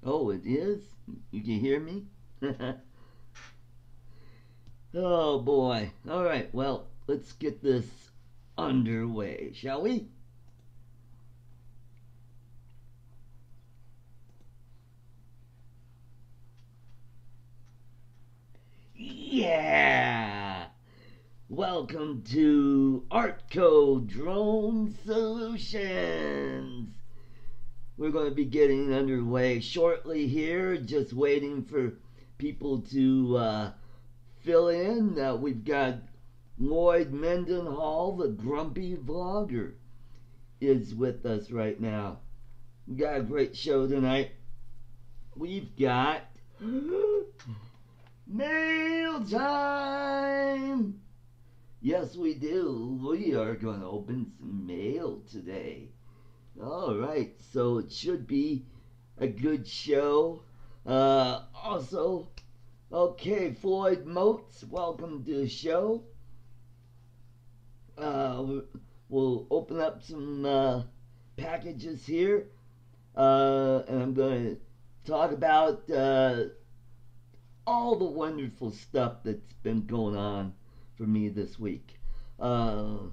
Oh, it is? You can hear me? Oh boy. Alright, well, let's get this underway, shall we? Yeah! Welcome to Artco Drone Solutions! We're going to be getting underway shortly here, just waiting for people to fill in. We've got Lloyd Mendenhall, the grumpy vlogger, is with us right now. We got a great show tonight. We've got mail time! Yes, we do. We are going to open some mail today. Alright, so it should be a good show. Also, okay, Floyd Motes, welcome to the show. We'll open up some packages here. And I'm going to talk about all the wonderful stuff that's been going on for me this week. Also,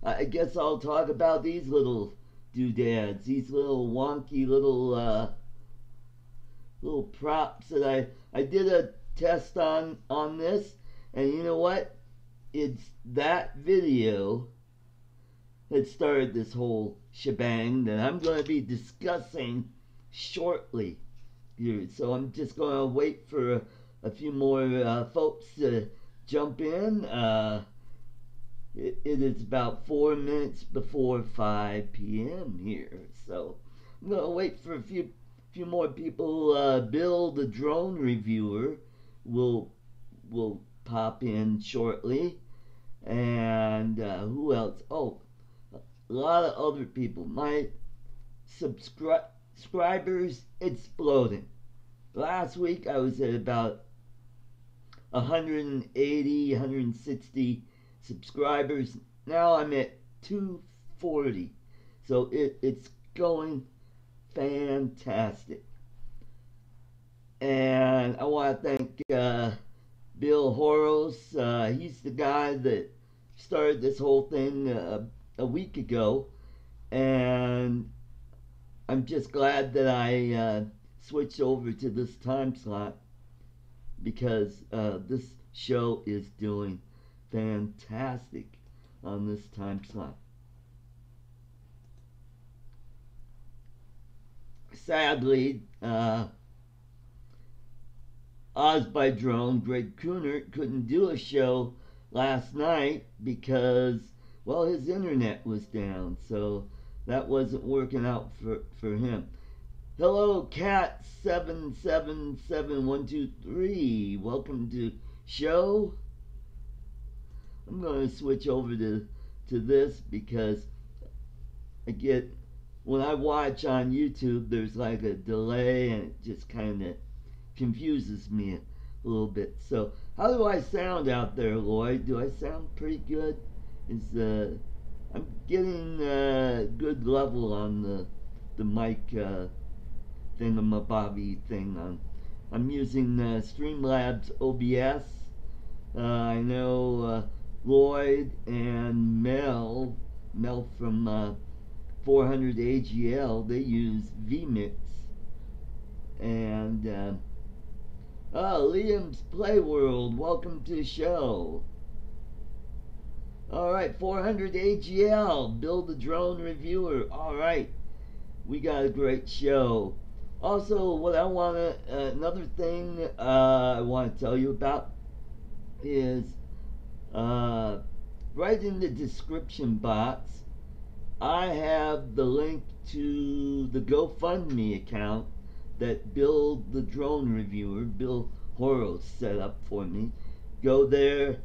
I guess I'll talk about these little doodads, these little wonky little props that I did a test on this, and you know what? It's that video that started this whole shebang that I'm going to be discussing shortly here. So I'm just going to wait for a few more folks to jump in. It is about 4 minutes before 5 p.m. here, so I'm gonna wait for a few more people. Bill, the drone reviewer, will pop in shortly, and who else? Oh, a lot of other people. My subscribers exploding. Last week I was at about 180, 160 subscribers. Now I'm at 240, so it's going fantastic. And I want to thank Bill Horos. He's the guy that started this whole thing a week ago, and I'm just glad that I switched over to this time slot, because this show is doing fantastic on this time slot. Sadly, Oz by Drone, Greg Kunert, couldn't do a show last night because, well, his internet was down, so that wasn't working out for him. Hello, Cat777123. Welcome to show. I'm going to switch over to this because when I watch on YouTube, there's like a delay and it just kind of confuses me a little bit. So how do I sound out there, Lloyd? Do I sound pretty good? I'm getting good level on the mic thingamabobby thing. I'm using Streamlabs OBS. I know Lloyd and Mel from 400 AGL, they use vMix. And Liam's Play World, welcome to the show. Alright, 400 AGL, Build a Drone Reviewer. Alright, we got a great show. Also, what I want to, another thing I want to tell you about is right in the description box, I have the link to the GoFundMe account that Build the Drone Reviewer, Bill Horos, set up for me. Go there,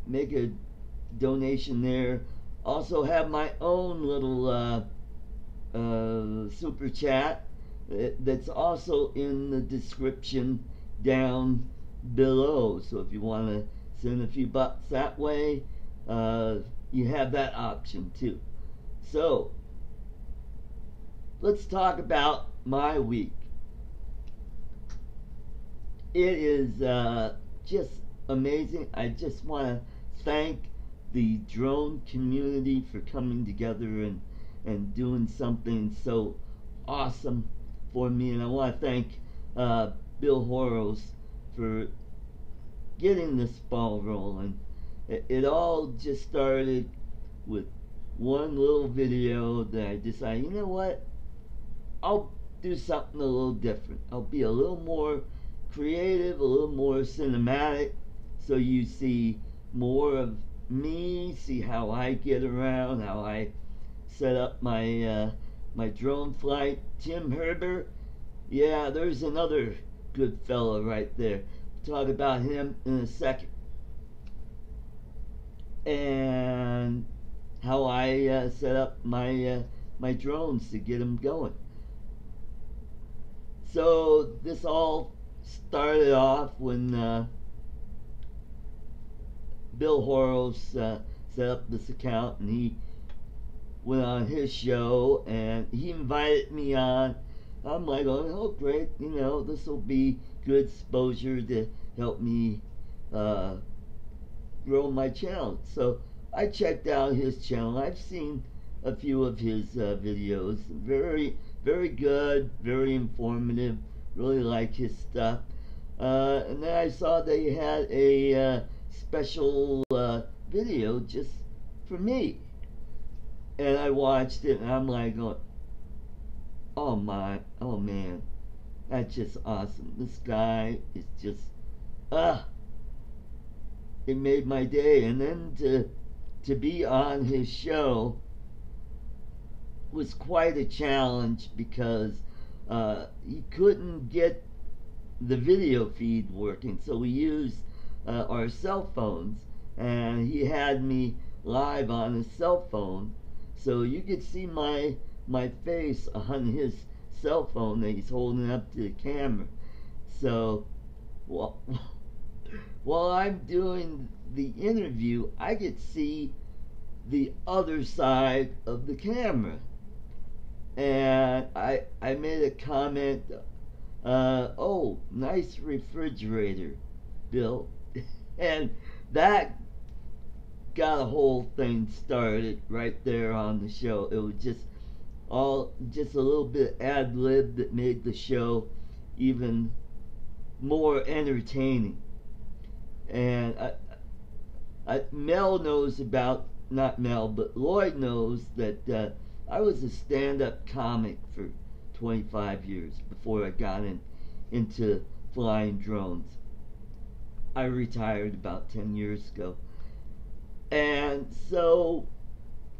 make a donation there. Also have my own little super chat that's also in the description down below. So if you want to send a few bucks that way, you have that option too. So let's talk about my week. It is just amazing. I just want to thank the drone community for coming together and doing something so awesome for me. And I want to thank Bill Horos for getting this ball rolling. It all just started with one little video that I decided, you know what, I'll do something a little different. I'll be a little more creative, a little more cinematic, so you see more of me, see how I get around, how I set up my my drone flight. Jim Herbert, yeah, there's another good fella right there. Talk about him in a second. And how I set up my my drones to get them going. So this all started off when Bill Horos set up this account, and he went on his show and he invited me on. I'm like, oh great, you know, this will be good exposure to help me grow my channel. So I checked out his channel. I've seen a few of his videos. Very, very good, very informative. Really like his stuff. And then I saw they had a special video just for me. And I watched it and I'm like going, oh man, that's just awesome. This guy is just, it made my day. And then to be on his show was quite a challenge, because he couldn't get the video feed working, so we used our cell phones, and he had me live on his cell phone, so you could see my face on his cell phone that he's holding up to the camera. So while I'm doing the interview, I could see the other side of the camera. And I made a comment, oh, nice refrigerator, Bill. And that got a whole thing started right there on the show. It was just a little bit ad-lib that made the show even more entertaining. And Mel knows about, not Mel, but Lloyd knows that I was a stand-up comic for 25 years before I got into flying drones. I retired about 10 years ago. And so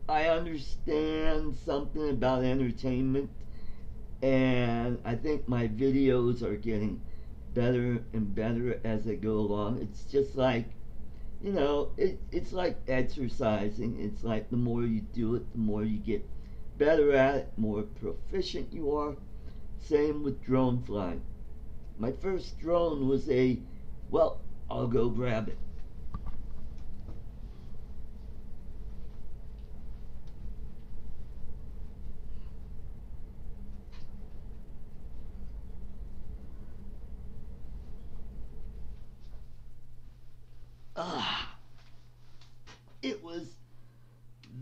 I understand something about entertainment, and I think my videos are getting better and better as I go along. It's just like, you know, it's like exercising. It's like the more you do it, the more you get better at it, more proficient you are. Same with drone flying. My first drone was well, I'll go grab it.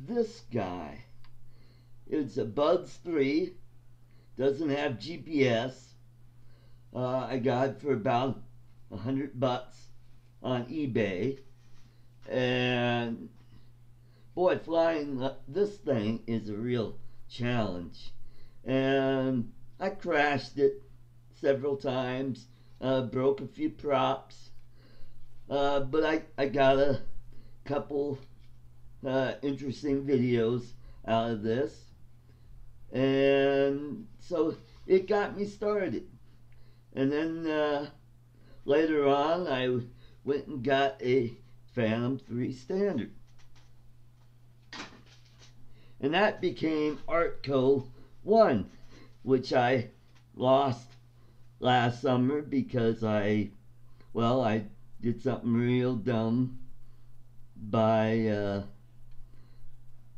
this guy. It's a Buds 3. Doesn't have GPS. I got it for about $100 on eBay. And boy, flying this thing is a real challenge. And I crashed it several times, broke a few props, but I got a couple interesting videos out of this. And so it got me started. And then later on, I went and got a Phantom 3 Standard. And that became Artco 1, which I lost last summer because I did something real dumb by,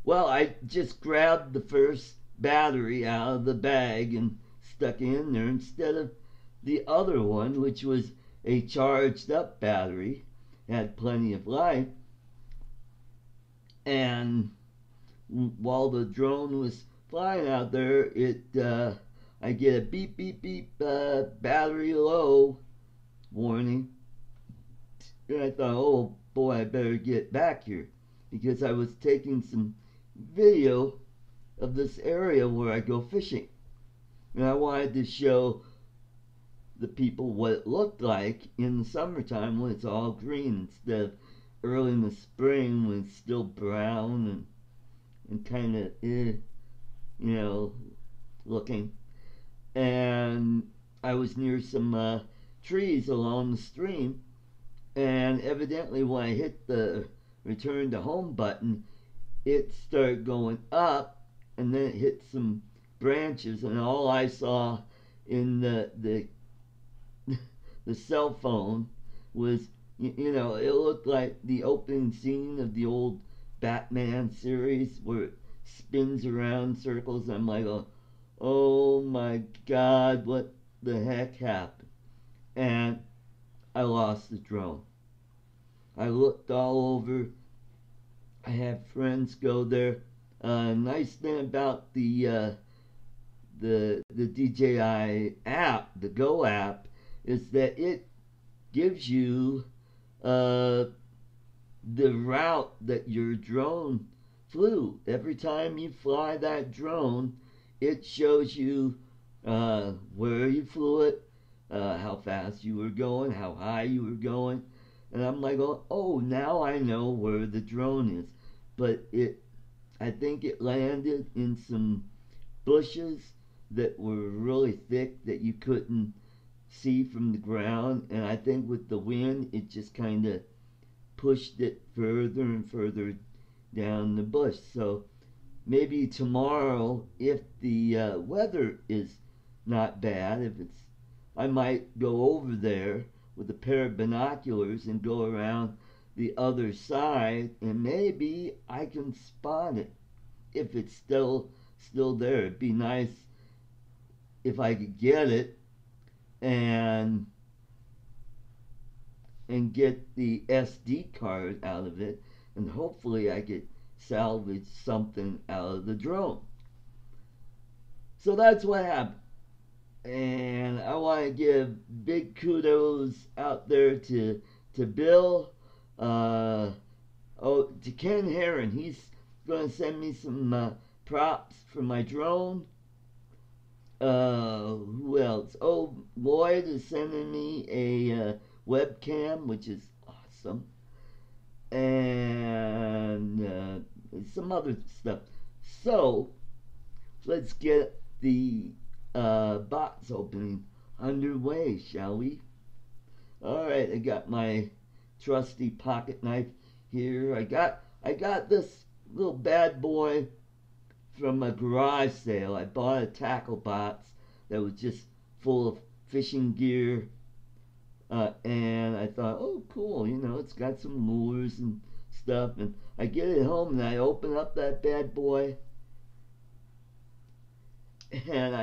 I just grabbed the first battery out of the bag and stuck it in there instead of the other one, which was a charged up battery, had plenty of life. And while the drone was flying out there, I get a beep beep beep battery low warning, and I thought, oh boy, I better get back here, because I was taking some video of this area where I go fishing, and I wanted to show the people what it looked like in the summertime when it's all green instead of early in the spring when it's still brown and kind of looking. And I was near some trees along the stream, and evidently when I hit the return to home button, it started going up, and then it hit some branches, and all I saw in the cell phone was, it looked like the opening scene of the old Batman series where it spins around circles. I'm like, oh my God, what the heck happened? And I lost the drone. I looked all over. I had friends go there. Nice thing about the DJI app, the Go app, is that it gives you the route that your drone flew. Every time you fly that drone, it shows you where you flew it, how fast you were going, how high you were going. And I'm like, oh, now I know where the drone is. But I think it landed in some bushes that were really thick that you couldn't see from the ground, and I think with the wind it just kind of pushed it further and further down the bush. So maybe tomorrow, if the weather is not bad, I might go over there with a pair of binoculars and go around the other side, and maybe I can spot it if it's still there. It'd be nice if I could get it and get the SD card out of it, and hopefully I could salvage something out of the drone. So that's what happened. And I want to give big kudos out there to Bill, to Ken Heron. He's going to send me some props for my drone. Who else? Oh, Lloyd is sending me a webcam, which is awesome. And some other stuff. So, let's get the box opening underway, shall we? Alright, I got my trusty pocket knife here. I got this little bad boy from a garage sale. I bought a tackle box that was just full of fishing gear, and I thought, oh cool, it's got some lures and stuff. And I get it home and I open up that bad boy, and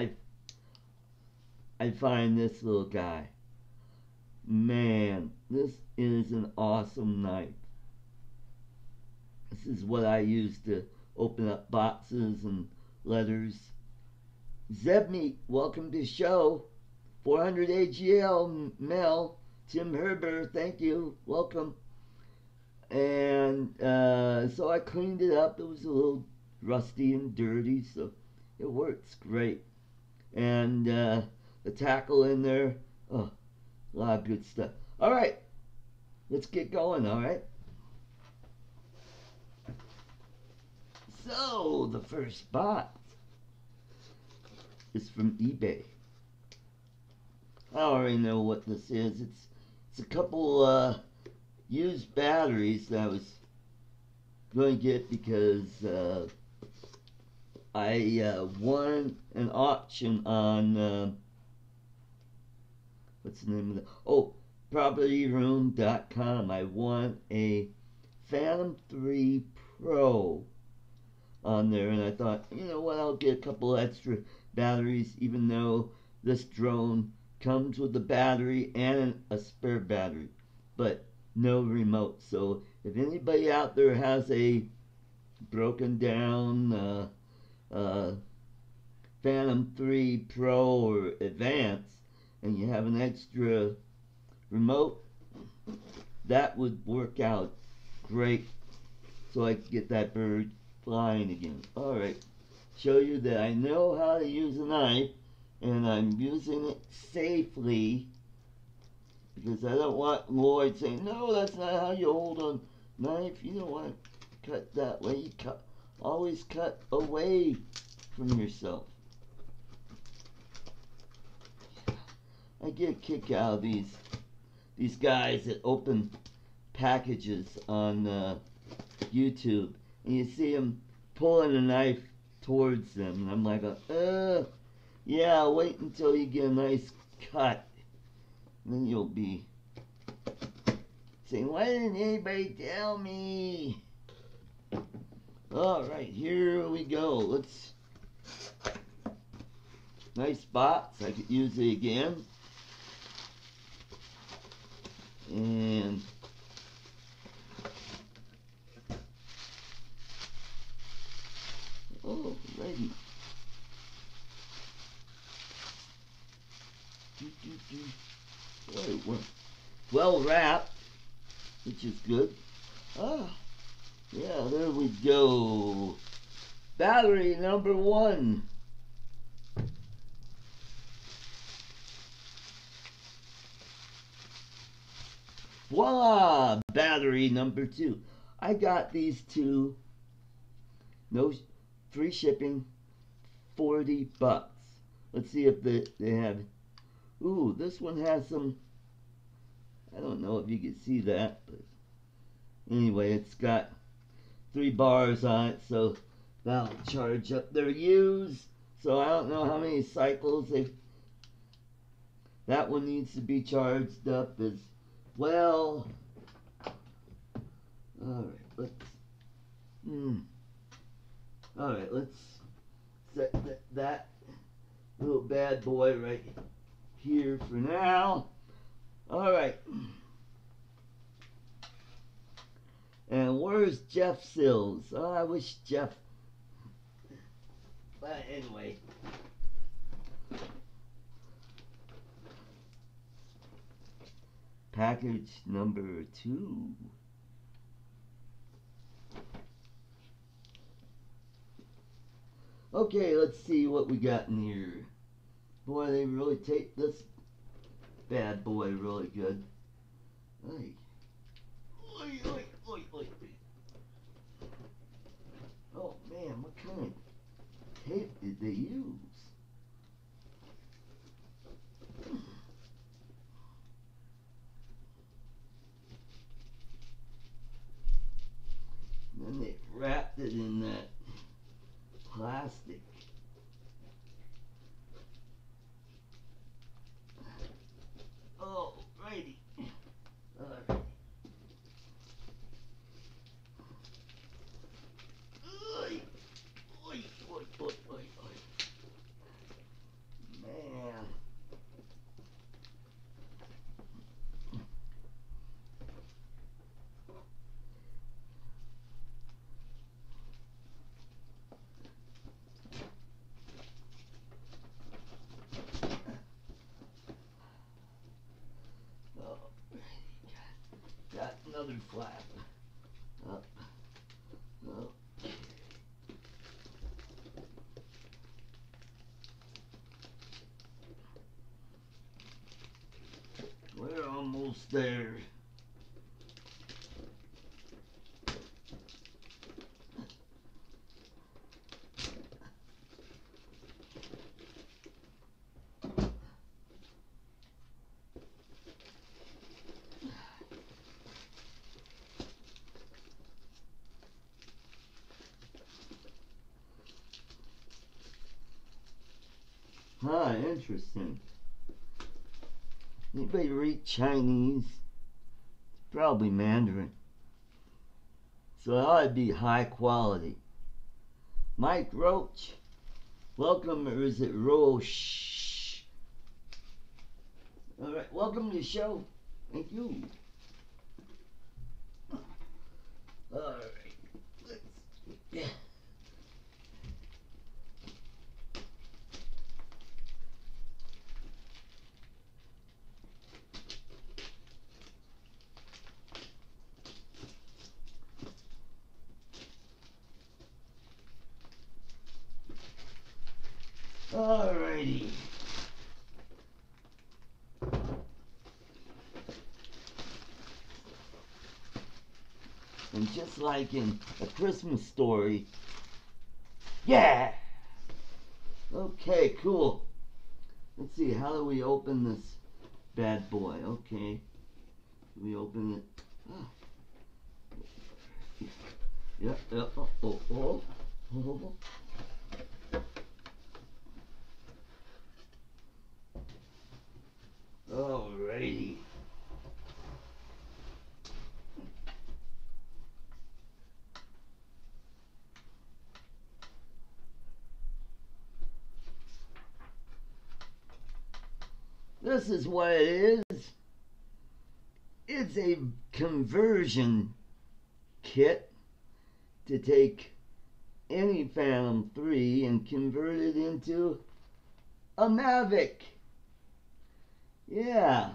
I find this little guy. Man, this is an awesome knife. This is what I use to open up boxes and letters. Zebmeat, welcome to the show. 400 AGL, Mel, Tim Herber, thank you, welcome. And so I cleaned it up. It was a little rusty and dirty, so it works great. And the tackle in there, oh, a lot of good stuff. All right, let's get going, all right? So, the first box is from eBay. I already know what this is. It's a couple used batteries that I was going to get because I won an auction on what's the name of the propertyroom.com. I won a Phantom 3 Pro on there, and I thought, you know what, I'll get a couple extra batteries, even though this drone comes with a battery and a spare battery, but no remote. So if anybody out there has a broken down Phantom 3 Pro or Advance and you have an extra remote, that would work out great, so I could get that bird flying again. Alright, show you that I know how to use a knife, and I'm using it safely, because I don't want Lloyd saying, no, that's not how you hold a knife. You don't want to cut that way. You always cut away from yourself. I get a kick out of these guys that open packages on YouTube, and you see them pulling a knife towards them, and I'm like, yeah, wait until you get a nice cut, and then you'll be saying, why didn't anybody tell me? Alright, here we go. Let's, nice box, I could use it again. And alrighty. Well wrapped, which is good. Ah, yeah, there we go. Battery number 1. Voila! Battery number 2. I got these two. No free shipping. $40. Let's see if they have. Ooh, this one has some. I don't know if you can see that, but anyway, it's got 3 bars on it, so that'll charge up their use. So I don't know how many cycles they. That one needs to be charged up as well. Alright, let's set that little bad boy right here for now. Alright. And where's Jeff Sills? Oh, I wish Jeff. But anyway. Package number 2. Okay, let's see what we got in here. Boy, they really take this bad boy really good. Oy. Oy, oy, oy, oy. Oh man, what kind of tape did they use? And then they wrapped it in that plastic. Oh, righty. Alright. Oy, oy, oy, oy, oy, oy. another flap. Up. Up. We're almost there. Huh, interesting. Anybody read Chinese? Probably Mandarin. So it ought to be high quality. Mike Roach, welcome, or is it Roche? Alright, welcome to the show. Thank you. Alright. Yeah. Alrighty. And just like in A Christmas Story, yeah! Okay, cool. Let's see, how do we open this bad boy? Okay. We open it. Ah. Yeah, oh. Alrighty. This is what it is. It's a conversion kit to take any Phantom 3 and convert it into a Mavic. Yeah.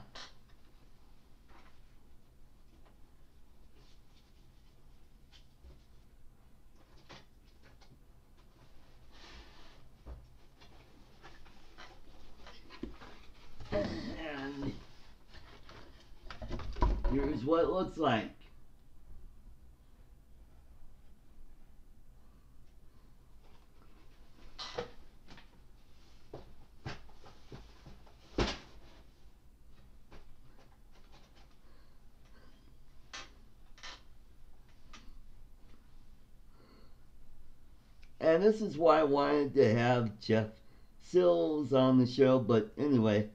And here's what it looks like. And this is why I wanted to have Jeff Sills on the show, but anyway,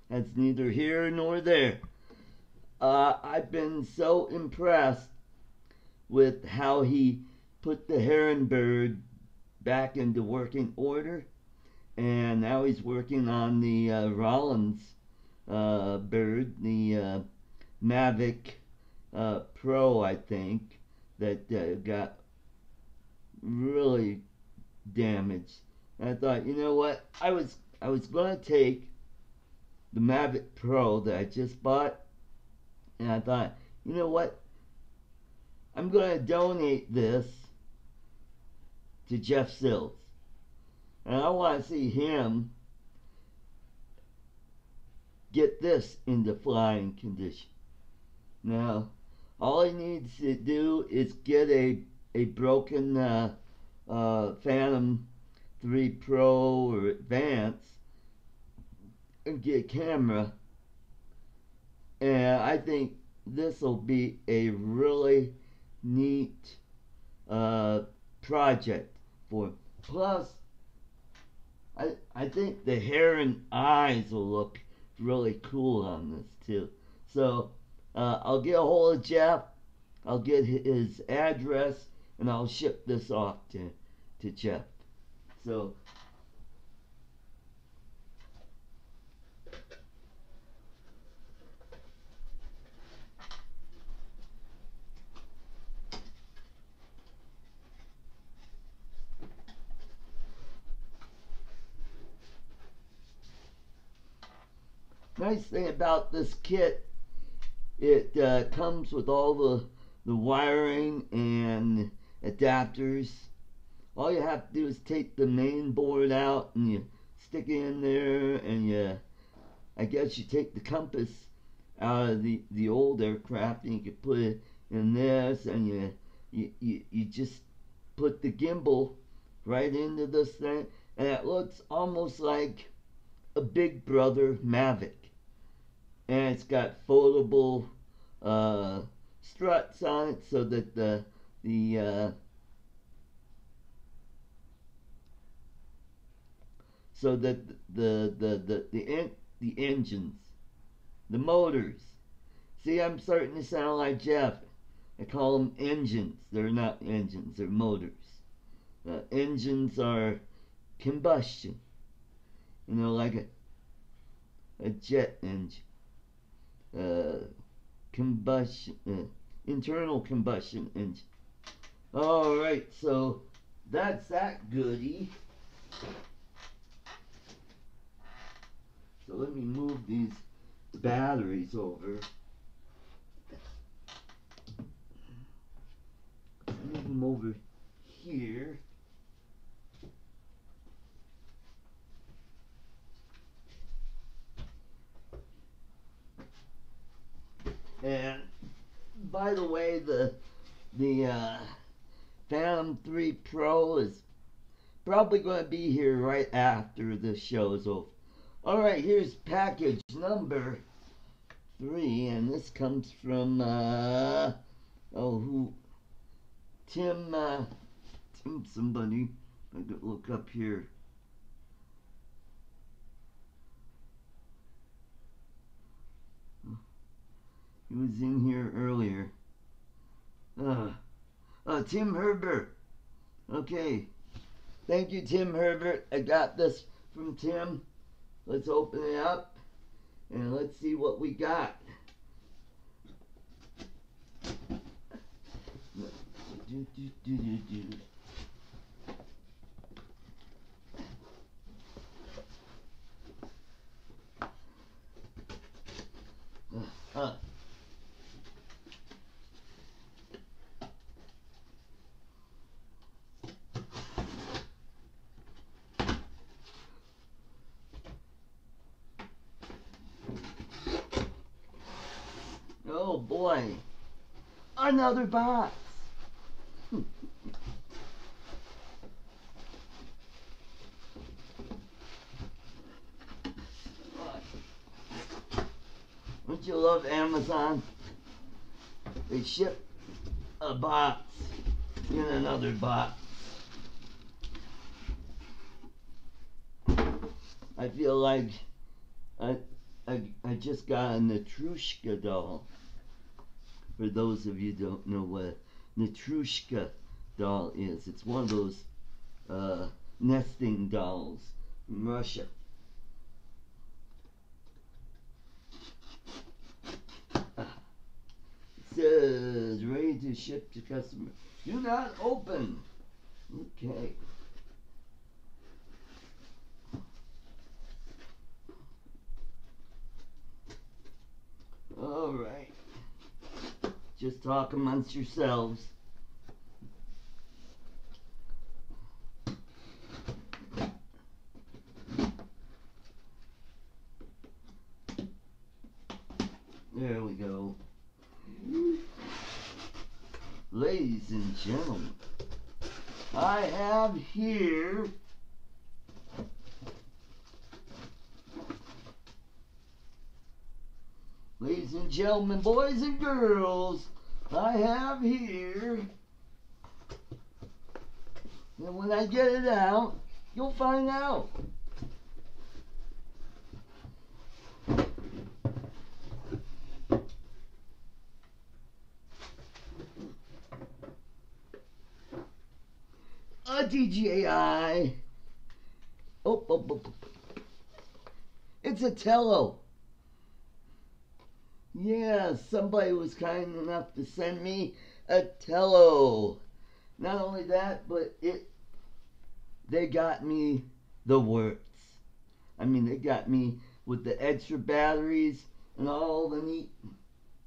that's neither here nor there. I've been so impressed with how he put the Heron bird back into working order, and now he's working on the Rollins bird, the Mavic Pro, I think, that got really damaged. And I thought, you know what? I was going to take the Mavic Pro that I just bought, and I thought, you know what? I'm going to donate this to Jeff Sills. And I want to see him get this into flying condition. Now, all he needs to do is get a broken Phantom 3 Pro or Advance and get a camera, and I think this will be a really neat project for him. Plus, I think the Heron eyes will look really cool on this too. So I'll get a hold of Jeff, I'll get his address, and I'll ship this off to Jeff. So nice thing about this kit It comes with all the wiring and adapters. All you have to do is take the main board out and you stick it in there, and I guess you take the compass out of the old aircraft and you can put it in this, and you just put the gimbal right into this thing, and it looks almost like a Big Brother Mavic. And it's got foldable struts on it so that the engines, the motors. See, I'm starting to sound like Jeff. I call them engines. They're not engines, they're motors. Engines are combustion. You know, like a jet engine. Internal combustion engine. Alright, so that's that goodie. So let me move these batteries over. Move them over here. And by the way, the Phantom 3 Pro is probably going to be here right after the show's over. Alright, here's package number 3, and this comes from Tim somebody. I could look up here. He was in here earlier. Tim Herbert. Okay. Thank you, Tim Herbert. I got this from Tim. Let's open it up and let's see what we got. Oh boy, another box. Don't you love Amazon? They ship a box in another box. I feel like I just got a Natrushka doll. For those of you who don't know what a Natrushka doll is, it's one of those nesting dolls from Russia. It says ready to ship to customer. Do not open. Okay. All right. Just talk amongst yourselves. There we go. Ladies and gentlemen, I have here ladies and gentlemen, boys and girls, I have here, and when I get it out, you'll find out. A DJI. Oh. It's a Tello. Yeah, somebody was kind enough to send me a Tello. Not only that, but they got me the works. I mean, they got me with the extra batteries and all the neat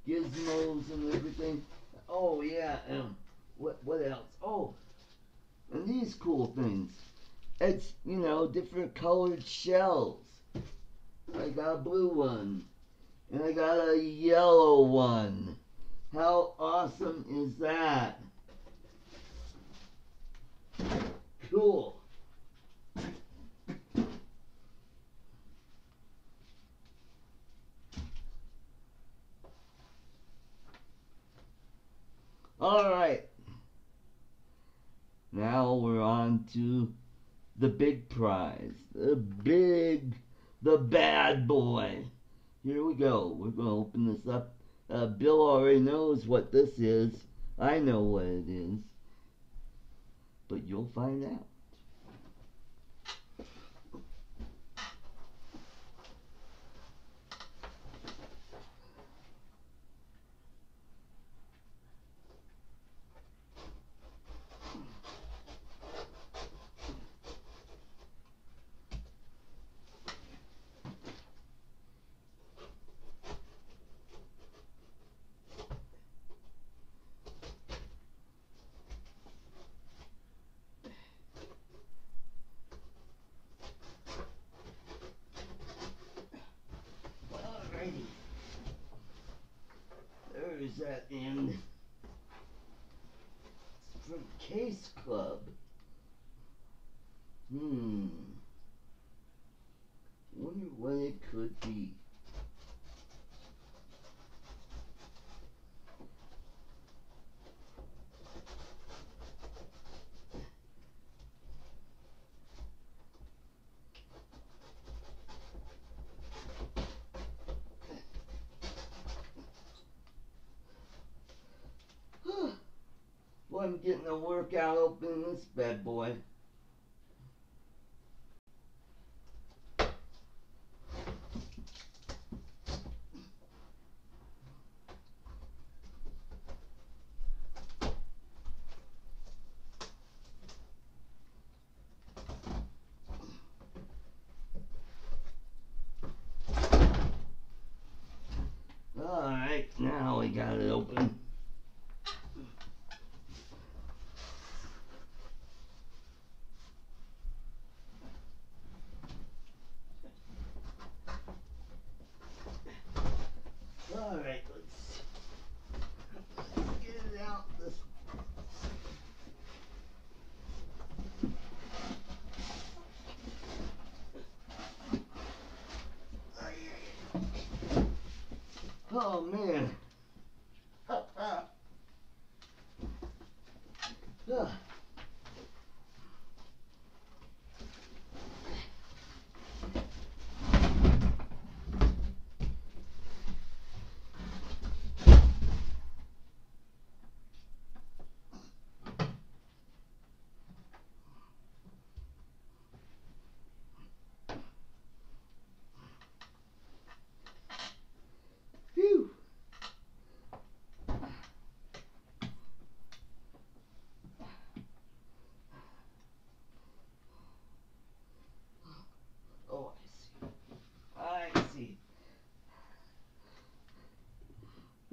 gizmos and everything. Oh yeah, what else? Oh, and these cool things. It's, you know, different colored shells. I got a blue one, and I got a yellow one. How awesome is that? Cool. All right. Now we're on to the big prize. The bad boy. Here we go. We're going to open this up. Bill already knows what this is. I know what it is. But you'll find out. Alrighty. There's that end. It's from Case Club. Wonder what it could be. Well, I'm getting a workout opening this bad boy. Alright, now we got it open. Alright, let's get it out this. Oh man. Phew. Oh, I see.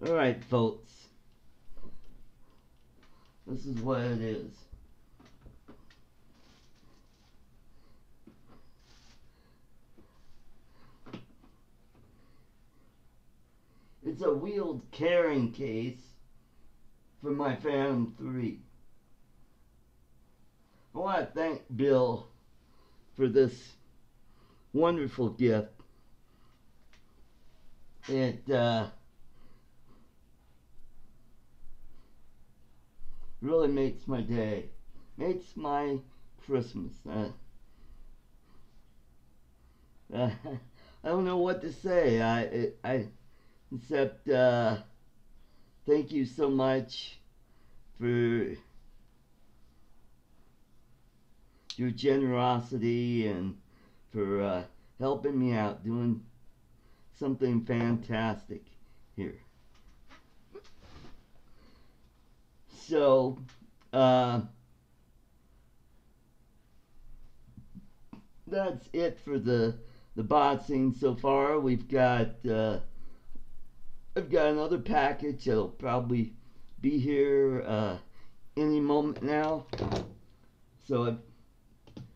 Alright, folks. This is what it is. It's a wheeled carrying case for my Phantom 3. I want to thank Bill for this wonderful gift. It really makes my day. Makes my Christmas. I don't know what to say. Except thank you so much for your generosity and for helping me out, doing something fantastic here. So, that's it for the boxing so far. We've got I've got another package that'll probably be here any moment now. So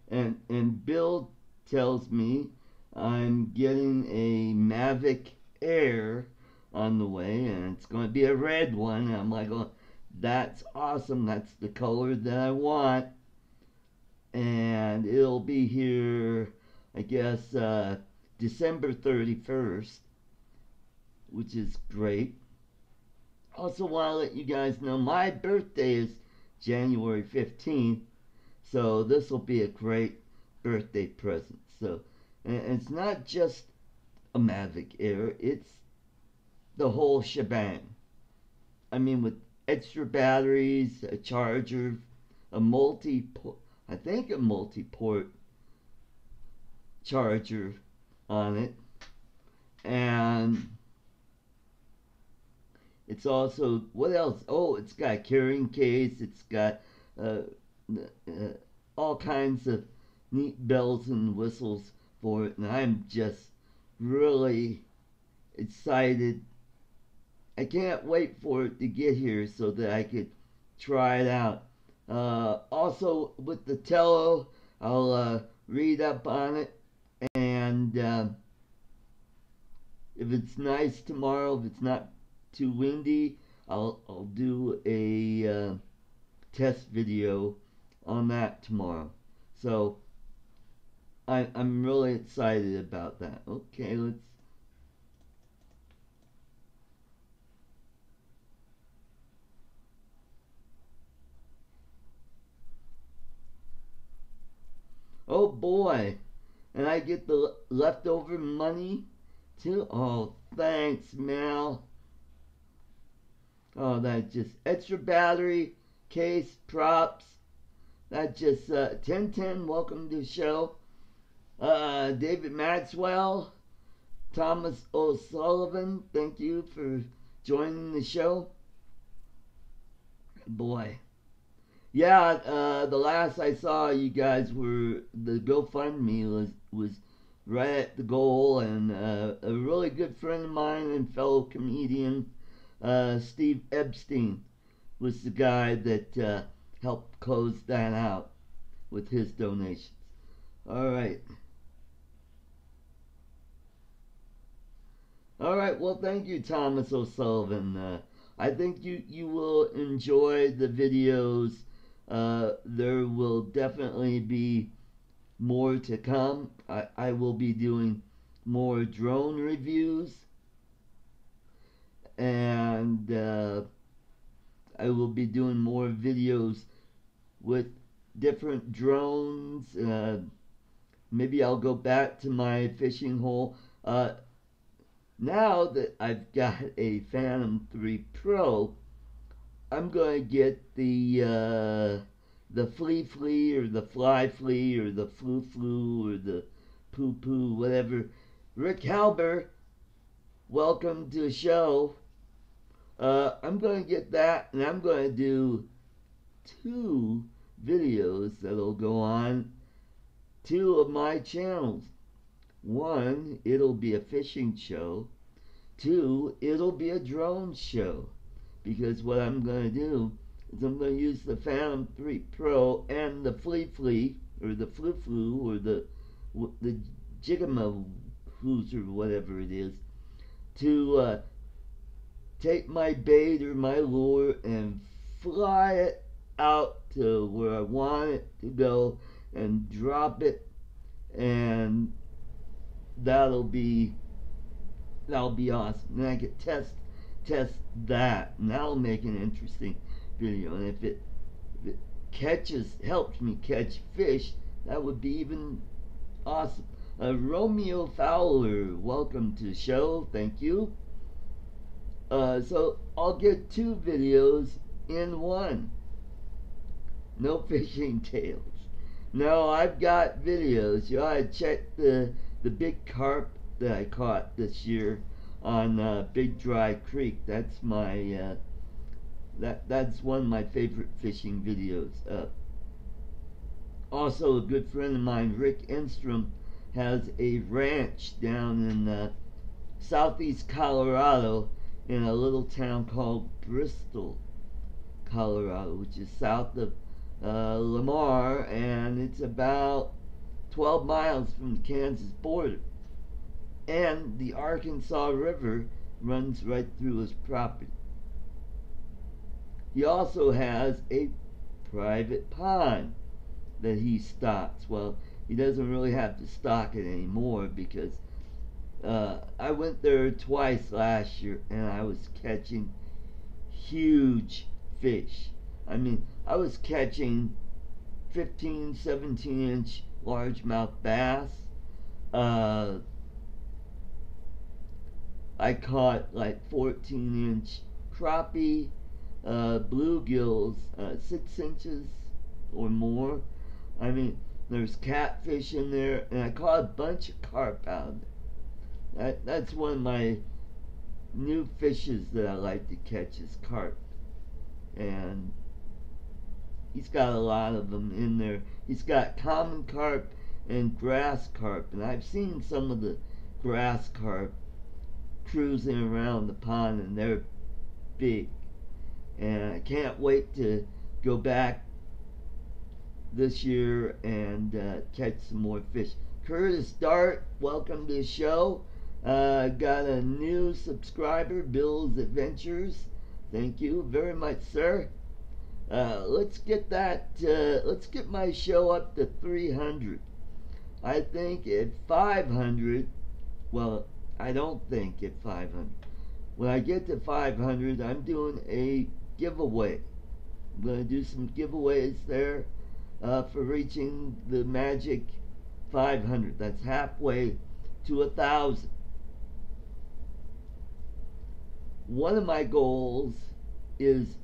and Bill tells me I'm getting a Mavic Air on the way, and it's going to be a red one. And I'm like, oh, that's awesome. That's the color that I want. And it'll be here, I guess, December 31st, which is great. Also want to let you guys know my birthday is January 15th, so this will be a great birthday present. So, and it's not just a Mavic Air, it's the whole shebang. I mean, with extra batteries, a charger, a multi-port charger on it, and it's also, what else? Oh, it's got a carrying case. It's got all kinds of neat bells and whistles for it, and I'm just really excited. I can't wait for it to get here so that I could try it out. Also, with the Tello, I'll read up on it, and if it's nice tomorrow, if it's not too windy, I'll do a test video on that tomorrow. So I'm really excited about that. Okay, let's. Oh boy, and I get the leftover money too. Oh, thanks, Mal. Oh, that's just extra battery, case, props. That's just 1010. Welcome to the show. David Maxwell, Thomas O'Sullivan, thank you for joining the show. Boy. Yeah, the last I saw you guys were, the GoFundMe was right at the goal, and a really good friend of mine and fellow comedian, Steve Epstein, was the guy that helped close that out with his donations. Alright. Alright, well, thank you, Thomas O'Sullivan. I think you will enjoy the videos. There will definitely be more to come. I will be doing more drone reviews, and I will be doing more videos with different drones. Maybe I'll go back to my fishing hole. Now that I've got a Phantom 3 Pro, I'm going to get the Flea or the Fly Flea or the Flu or the Poo Poo, whatever. Rick Halber, welcome to the show. I'm going to get that, and I'm going to do 2 videos that'll go on 2 of my channels. 1, it'll be a fishing show. 2, it'll be a drone show. Because what I'm going to do is I'm going to use the Phantom 3 Pro and the Flea or the Flu or the Jigamahoos or whatever it is to take my bait or my lure and fly it out to where I want it to go and drop it, and that'll be awesome. And I could test that, and that'll make an interesting video. And if it helps me catch fish, that would be even awesome. Romeo Fowler, welcome to the show. Thank you. So I'll get 2 videos in one. No fishing tales. No, I've got videos. You ought to check the big carp that I caught this year on Big Dry Creek. That's my that's one of my favorite fishing videos. Also, a good friend of mine, Rick Enstrom, has a ranch down in southeast Colorado in a little town called Bristol, Colorado, which is south of Lamar, and it's about 12 miles from the Kansas border. And the Arkansas River runs right through his property. He also has a private pond that he stocks. Well, he doesn't really have to stock it anymore because I went there twice last year and I was catching huge fish. I mean, I was catching 15, 17-inch largemouth bass. I caught like 14-inch crappie, bluegills, 6 inches or more. I mean, there's catfish in there, and I caught a bunch of carp out of there. That's one of my new fishes that I like to catch is carp. And he's got a lot of them in there. He's got common carp and grass carp, and I've seen some of the grass carp cruising around the pond, and they're big. And I can't wait to go back this year and catch some more fish. Curtis Dart, welcome to the show. Got a new subscriber, Bill's Adventures. Thank you very much, sir. Let's get my show up to 300. I think at 500, well, I don't think at 500. When I get to 500, I'm doing a giveaway. I'm going to do some giveaways there for reaching the magic 500. That's halfway to 1,000. One of my goals is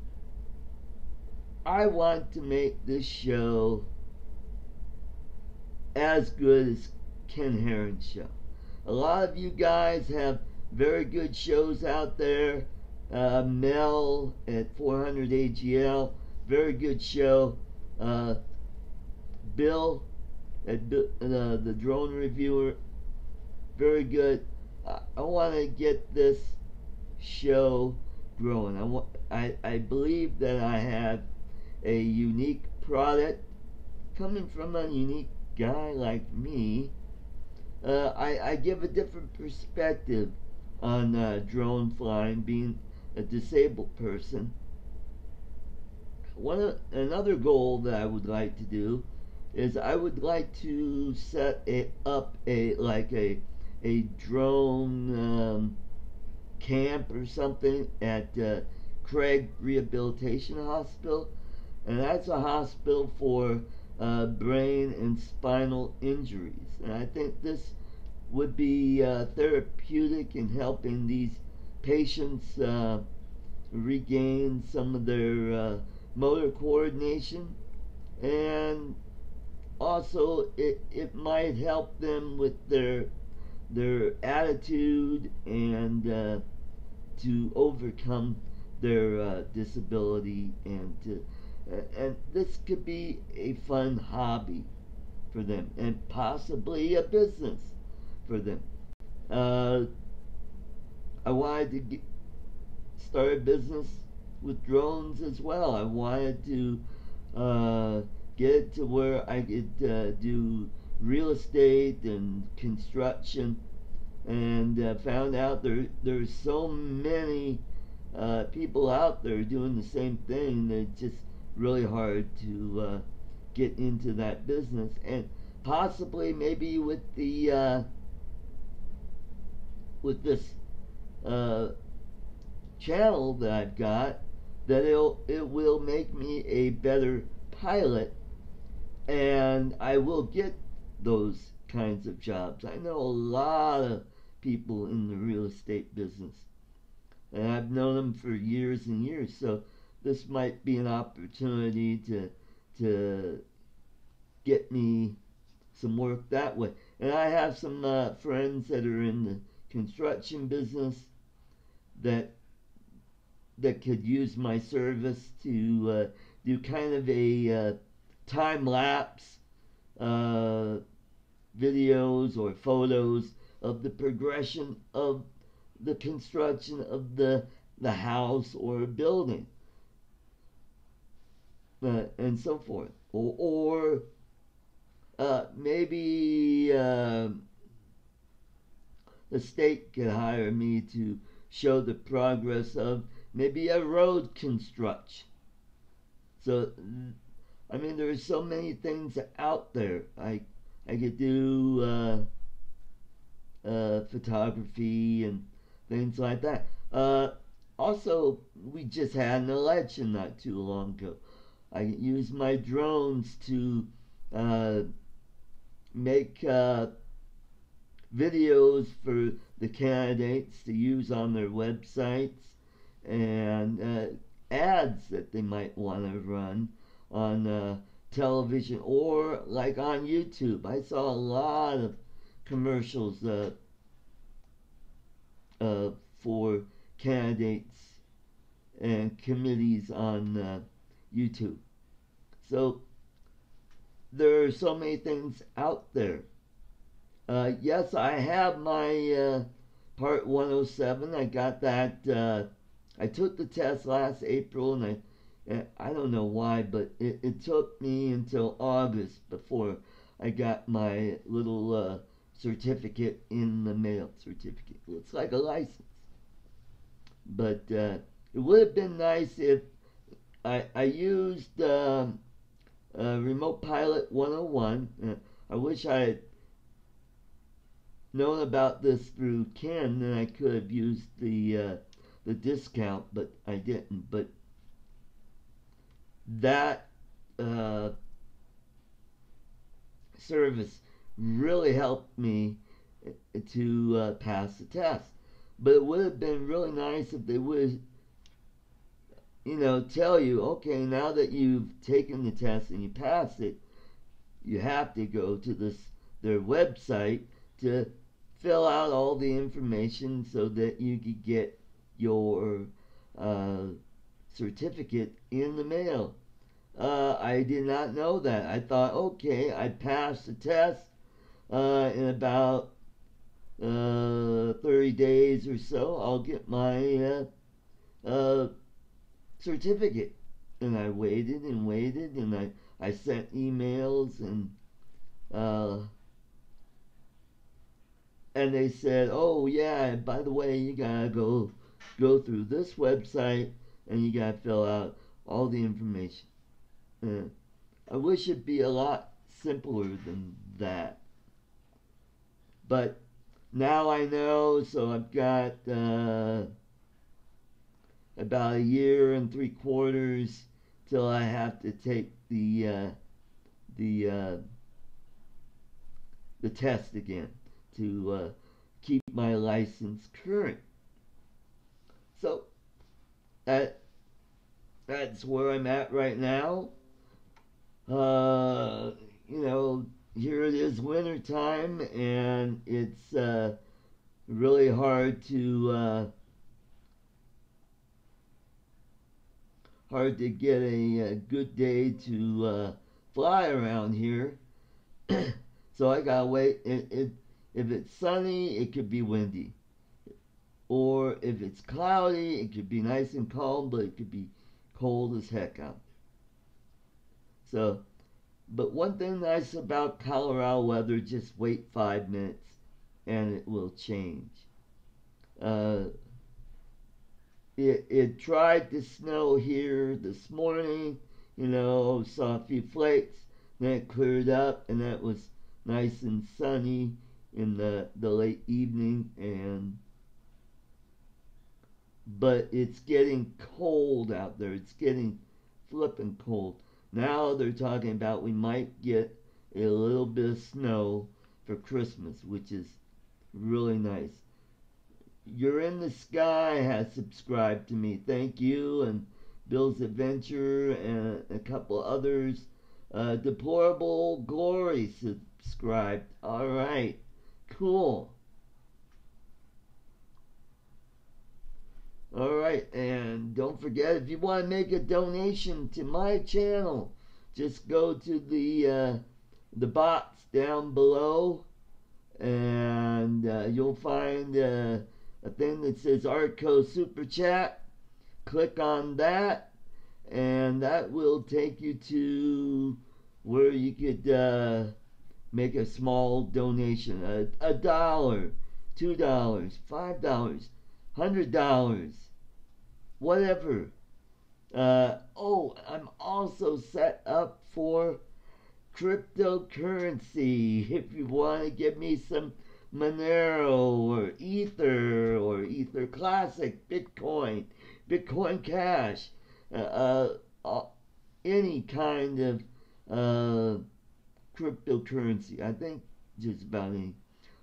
I want to make this show as good as Ken Herron's show. A lot of you guys have very good shows out there. Mel at 400 AGL, very good show. Bill at the drone reviewer, very good. I want to get this show growing. I believe that I have a unique product coming from a unique guy like me. I give a different perspective on drone flying, being a disabled person. Another goal that I would like to do is I would like to set up a drone camp or something at Craig Rehabilitation Hospital, and that's a hospital for brain and spinal injuries. And I think this would be therapeutic in helping these patients regain some of their motor coordination, and also it might help them with their attitude and to overcome their disability, and this could be a fun hobby for them and possibly a business for them. I wanted to start a business with drones as well. I wanted to get it to where I could do real estate and construction, and found out there's so many people out there doing the same thing that it's just really hard to get into that business. And possibly maybe with the with this channel that I've got, that it will make me a better pilot, and I will get those kinds of jobs. I know a lot of people in the real estate business, and I've known them for years and years, so this might be an opportunity to get me some work that way. And I have some friends that are in the construction business that could use my service to do kind of a time-lapse videos or photos of the progression of the construction of the the house or a building, and so forth. Or maybe the state could hire me to show the progress of maybe a road construction. So, I mean, there's so many things out there. I could do photography and things like that. Also, we just had an election not too long ago. I used my drones to make videos for the candidates to use on their websites, and ads that they might want to run on television or like on YouTube. I saw a lot of commercials for candidates and committees on YouTube. So there are so many things out there. Yes, I have my Part 107. I got that. I took the test last April, and I don't know why, but it took me until August before I got my little certificate in the mail. Certificate. Looks like a license. But it would have been nice if I used Remote Pilot 101. I wish I had known about this through Ken, then I could have used the discount, but I didn't. But that service really helped me to pass the test. But it would have been really nice if they would, tell you, okay, now that you've taken the test and you passed it, you have to go to their website to fill out all the information so that you could get your certificate in the mail. I did not know that. I thought, okay, I passed the test in about 30 days or so. I'll get my certificate. And I waited and waited, and I sent emails, and they said, oh yeah, by the way, you gotta go through this website and you gotta fill out all the information. I wish it'd be a lot simpler than that. But now I know, so I've got about 1 year and 3/4 till I have to take the test again to keep my license current. So that's where I'm at right now. Here it is winter time, and it's really hard to get a good day to fly around here. So I gotta wait. If it's sunny, it could be windy. Or if it's cloudy, it could be nice and calm, but it could be cold as heck out. So, but one thing nice about Colorado weather, just wait 5 minutes and it will change. It tried to snow here this morning, saw a few flakes, then it cleared up, and that was nice and sunny in the late evening, but it's getting cold out there. It's getting flipping cold. Now they're talking about we might get a little bit of snow for Christmas, which is really nice. You're in the Sky has subscribed to me. Thank you. And Bill's Adventure and a couple others. Deplorable Glory subscribed. All right. Cool. Alright, and don't forget, if you want to make a donation to my channel, just go to the box down below, and you'll find a thing that says Arco Super Chat, click on that, and that will take you to where you could make a small donation, $1, $2, $5, $100, whatever. Oh, I'm also set up for cryptocurrency. If you want to give me some Monero or Ether Classic, Bitcoin, Bitcoin Cash, any kind of cryptocurrency. I think just about any.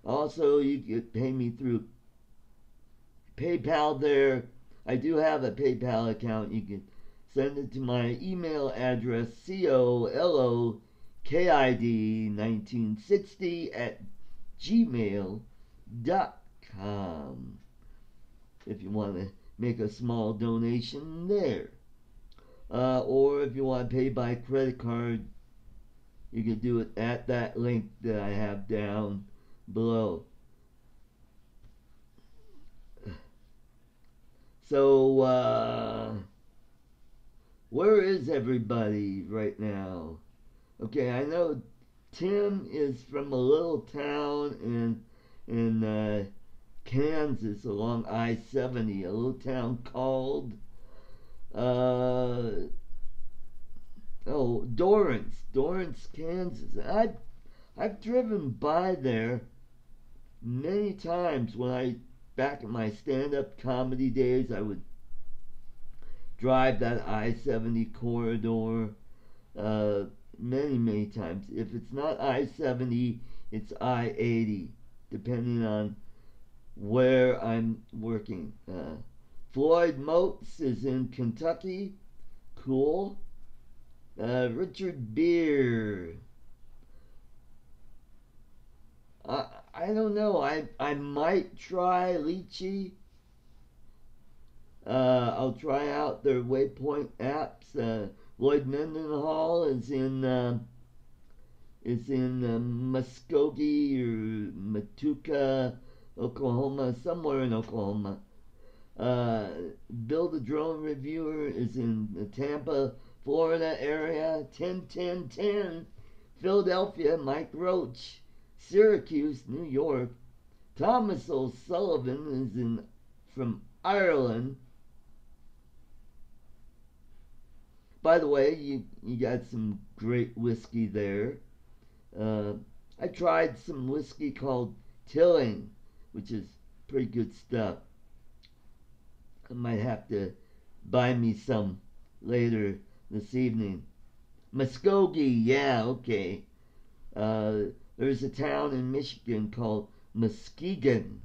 Also, you could pay me through PayPal there. I do have a PayPal account. You can send it to my email address, colokid1960@gmail.com, if you want to make a small donation there. Or if you want to pay by credit card, you can do it at that link that I have down below. So, where is everybody right now? Okay, I know Tim is from a little town in Kansas along I-70, a little town called Dorrance, Kansas. I've driven by there many times. Back in my stand-up comedy days, I would drive that I-70 corridor many times. If it's not I-70, it's I-80, depending on where I'm working. Floyd Moats is in Kentucky. Cool. Richard Beer. I don't know. I might try Lychee. I'll try out their Waypoint apps. Lloyd Mendenhall is in Muskogee or Matuka, Oklahoma, somewhere in Oklahoma. Bill the Drone Reviewer is in the Tampa, Florida area. 10-10-10. Philadelphia, Mike Roach. Syracuse, New York. Thomas O'Sullivan is from Ireland. By the way, you got some great whiskey there. I tried some whiskey called Tilling, which is pretty good stuff. I might have to buy me some later this evening. Muskogee, yeah, okay. There's a town in Michigan called Muskegon,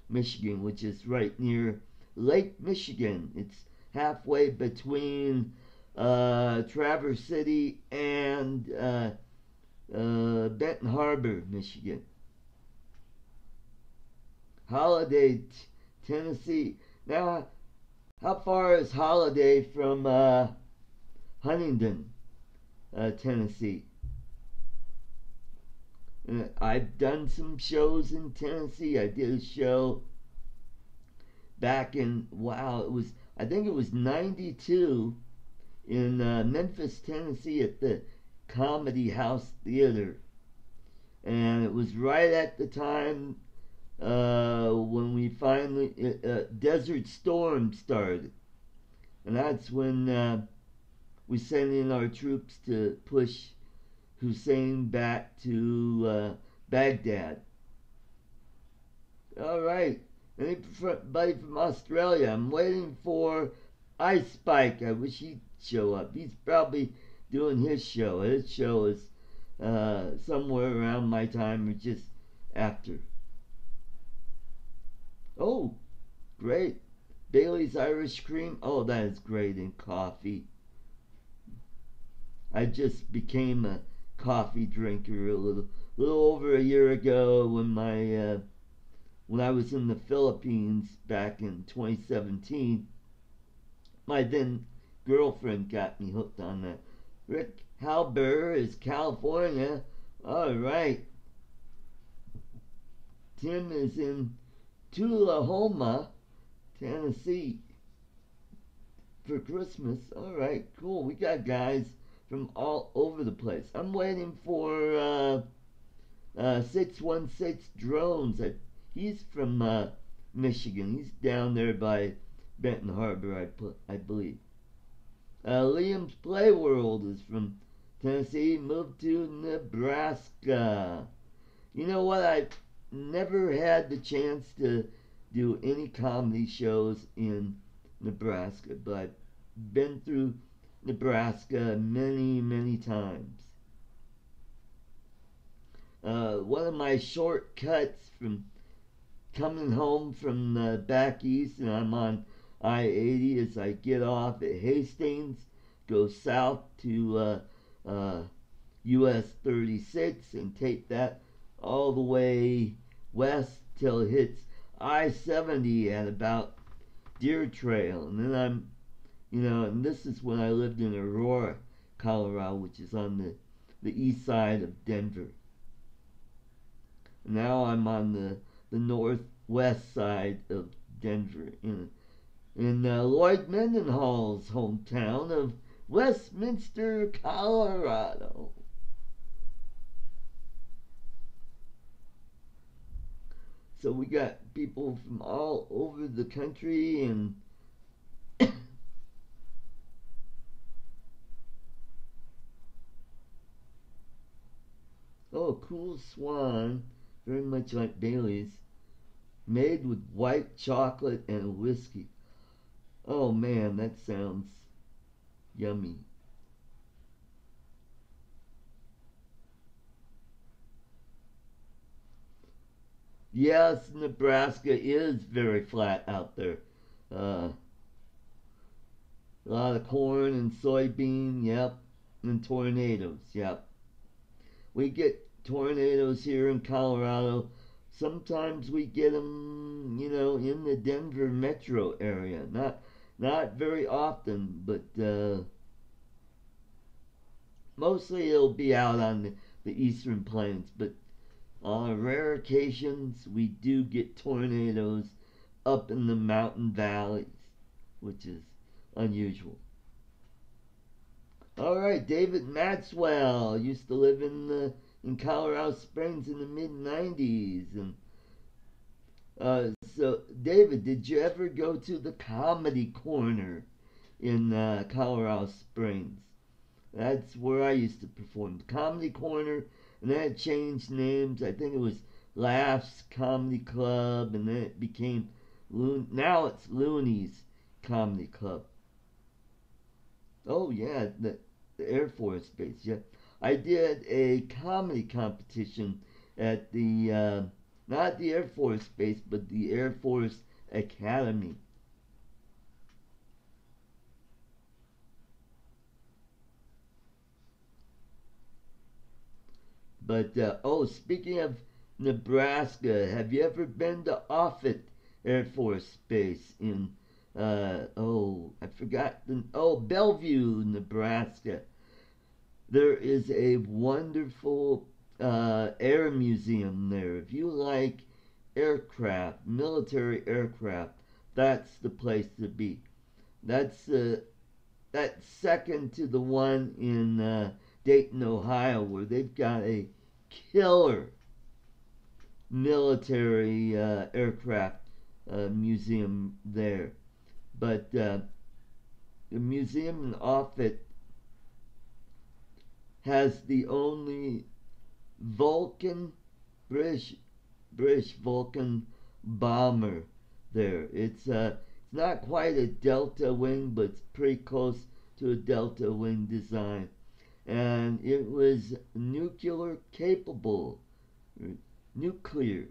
Michigan, which is right near Lake Michigan. It's halfway between Traverse City and Benton Harbor, Michigan. Holiday, Tennessee. Now, how far is Holiday from Huntingdon, Tennessee? I've done some shows in Tennessee. I did a show back in, I think it was 92 in Memphis, Tennessee at the Comedy House Theater. And it was right at the time when we finally, Desert Storm started. And that's when we sent in our troops to push Hussein back to Baghdad. All right. Anybody from Australia? I'm waiting for Ice Spike. I wish he'd show up. He's probably doing his show. His show is somewhere around my time or just after. Oh, great. Bailey's Irish Cream. Oh, that is great in coffee. I just became a coffee drinker a little over a year ago when I was in the Philippines back in 2017. My then girlfriend got me hooked on that. Rick Halber is California. All right. Tim is in Tullahoma, Tennessee. for Christmas. All right, cool. We got guys from all over the place. I'm waiting for 616 Drones. He's from Michigan. He's down there by Benton Harbor, I believe. Liam's Play World is from Tennessee. Moved to Nebraska. You know what? I've never had the chance to do any comedy shows in Nebraska, but I've been through Nebraska many, many times. One of my shortcuts from coming home from back east, and I'm on I-80, as I get off at Hastings, go south to US 36, and take that all the way west till it hits I-70 at about Deer Trail. And then I'm, and this is when I lived in Aurora, Colorado, which is on the east side of Denver. Now I'm on the northwest side of Denver, in Lloyd Mendenhall's hometown of Westminster, Colorado. So we got people from all over the country, and oh, cool swan, very much like Bailey's, made with white chocolate and whiskey. Oh man, that sounds yummy. Yes, Nebraska is very flat out there. A lot of corn and soybean, yep, and tornadoes, yep. We get tornadoes here in Colorado. Sometimes we get them, in the Denver metro area. Not very often, but mostly it'll be out on the eastern plains. But on rare occasions, we do get tornadoes up in the mountain valleys, which is unusual. All right, David Maxwell used to live in Colorado Springs in the mid-90s. And so, David, did you ever go to the Comedy Corner in Colorado Springs? That's where I used to perform. The Comedy Corner, and then it changed names. I think it was Laughs Comedy Club, and then it became, now it's Looney's Comedy Club. Oh, yeah, the Air Force Base, yeah. I did a comedy competition at the, not the Air Force Base, but the Air Force Academy. But, speaking of Nebraska, have you ever been to Offutt Air Force Base in, I forgot Bellevue, Nebraska? There is a wonderful air museum there. If you like aircraft, military aircraft, that's the place to be. That's second to the one in Dayton, Ohio, where they've got a killer military aircraft museum there. But the museum in Offutt has the only British Vulcan bomber there. It's not quite a delta wing, but it's pretty close to a delta wing design. And it was nuclear capable. Nuclear.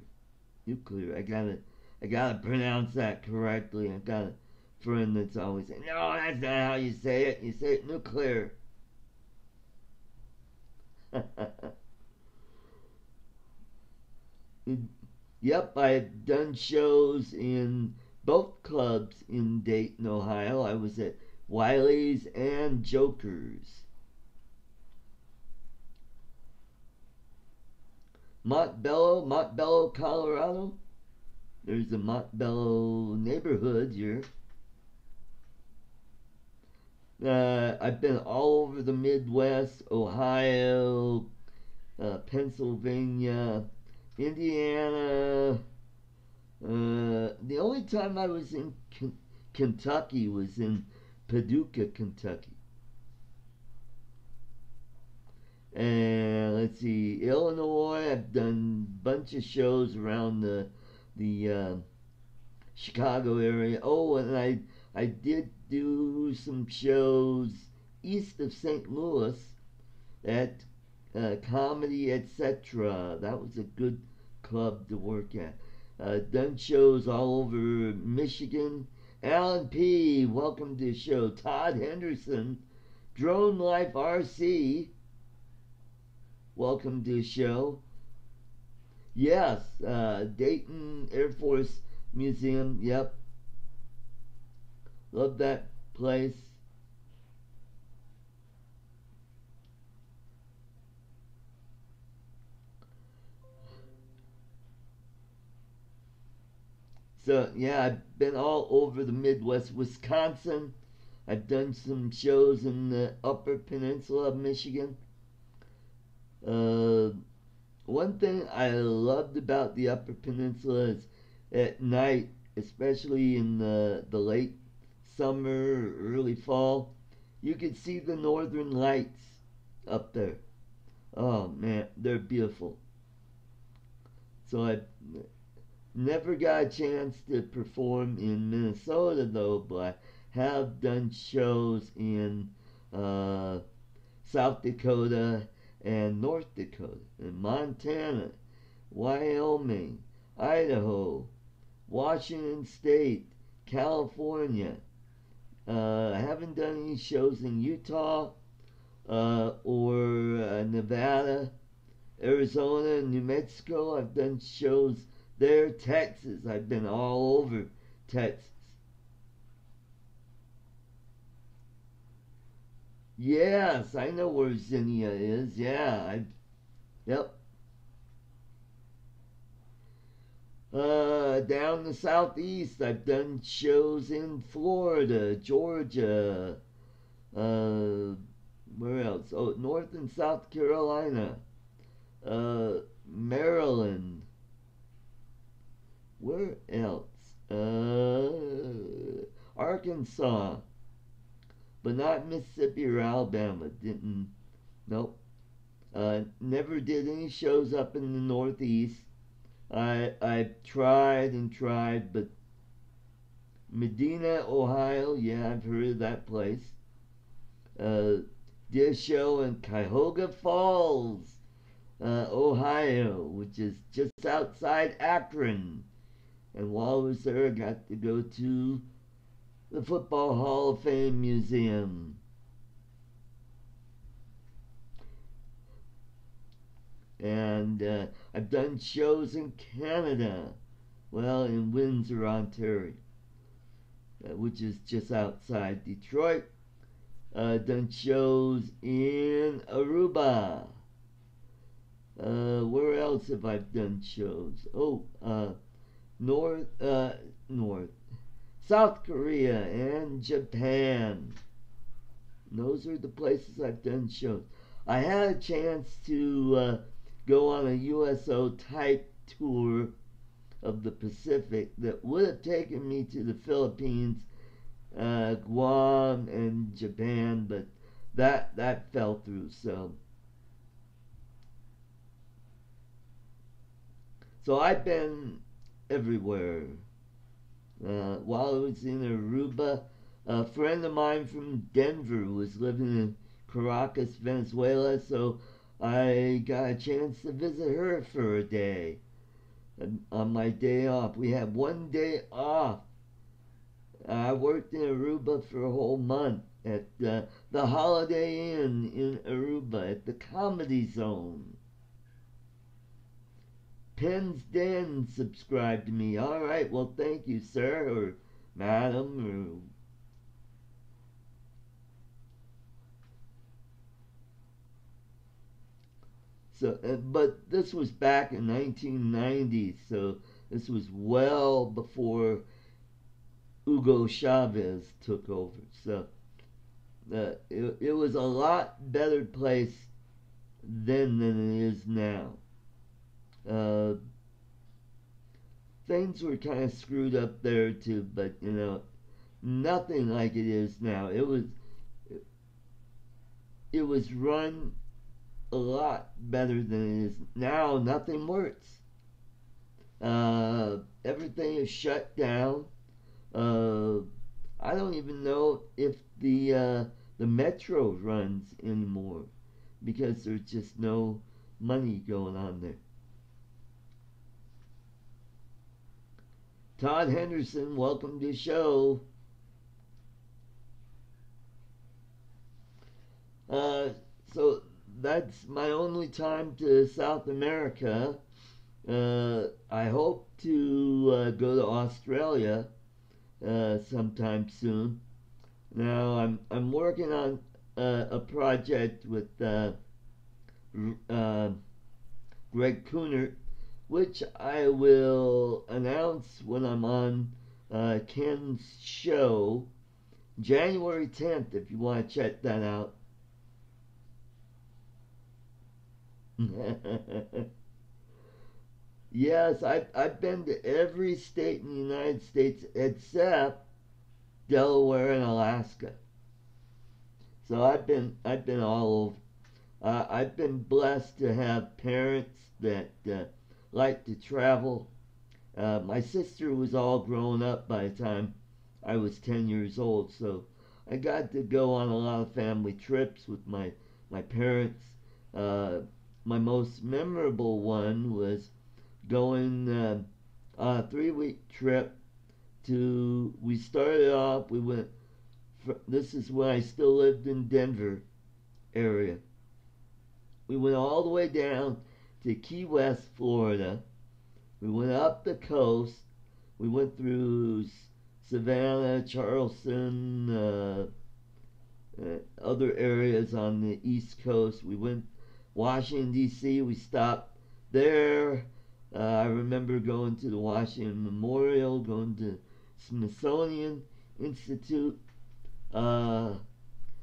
I gotta pronounce that correctly. I got a friend that's always saying, no, that's not how you say it. You say it nuclear. Yep, I've done shows in both clubs in Dayton, Ohio. I was at Wiley's and Joker's. Montbello, Colorado. There's a Montbello neighborhood here. I've been all over the Midwest, Ohio, Pennsylvania, Indiana. The only time I was in Kentucky was in Paducah, Kentucky. And let's see, Illinois. I've done a bunch of shows around the Chicago area. Oh, and I did do some shows east of St. Louis at Comedy Etc. That was a good club to work at. Done shows all over Michigan. Alan P., welcome to the show. Todd Henderson, Drone Life RC, welcome to the show. Yes, Dayton Air Force Museum, yep. Love that place. So, yeah, I've been all over the Midwest. Wisconsin. I've done some shows in the Upper Peninsula of Michigan. One thing I loved about the Upper Peninsula is at night, especially in the late summer, early fall, you could see the northern lights up there. Oh man, they're beautiful. So I never got a chance to perform in Minnesota though, but I have done shows in South Dakota and North Dakota, and Montana, Wyoming, Idaho, Washington State, California. I haven't done any shows in Utah or Nevada, Arizona, New Mexico. I've done shows there. Texas. I've been all over Texas. Yes, I know where Zinnia is. Yeah, yep. Down the southeast, I've done shows in Florida, Georgia, uh, where else? Oh, North and South Carolina, Maryland. Where else? Arkansas, but not Mississippi or Alabama. Didn't. Nope. Never did any shows up in the Northeast. I tried and tried, but Medina, Ohio, yeah, I've heard of that place. Did a show in Cuyahoga Falls, Ohio, which is just outside Akron. And while I was there, I got to go to the Football Hall of Fame Museum. And I've done shows in Canada, well, in Windsor, Ontario, which is just outside Detroit. Done shows in Aruba. Where else have I done shows? Oh, North, South Korea and Japan. Those are the places I've done shows. I had a chance to go on a USO type tour of the Pacific that would have taken me to the Philippines, Guam, and Japan, but that fell through. So I've been everywhere. While I was in Aruba, a friend of mine from Denver was living in Caracas, Venezuela, so I got a chance to visit her for a day. On my day off, we had one day off. I worked in Aruba for a whole month at the Holiday Inn in Aruba at the Comedy Zone. Penn's Den subscribed to me. All right, well, thank you, sir, or madam, or so. But this was back in 1990, so this was well before Hugo Chavez took over. So It was a lot better place then than it is now. Uh, Things were kind of screwed up there too, but you know, nothing like it is now. It was run a lot better than it is now. Nothing works. Everything is shut down. Uh, I don't even know if the metro runs anymore because there's just no money going on there. Todd Henderson, welcome to the show. Uh, so that's my only time to South America. I hope to go to Australia sometime soon. Now I'm working on a project with Greg Coonert, which I will announce when I'm on Ken's show, January 10th, if you want to check that out. Yes, I've been to every state in the United States except Delaware and Alaska. So I've been all over. I've been blessed to have parents that like to travel. My sister was all grown up by the time I was 10 years old, so I got to go on a lot of family trips with my parents. My most memorable one was going on a 3-week trip to. We started off. We went. This is when I still lived in Denver area. We went all the way down to Key West, Florida. We went up the coast. We went through Savannah, Charleston, other areas on the East Coast. We went Washington, D.C. We stopped there. I remember going to the Washington Memorial, going to Smithsonian Institute. Then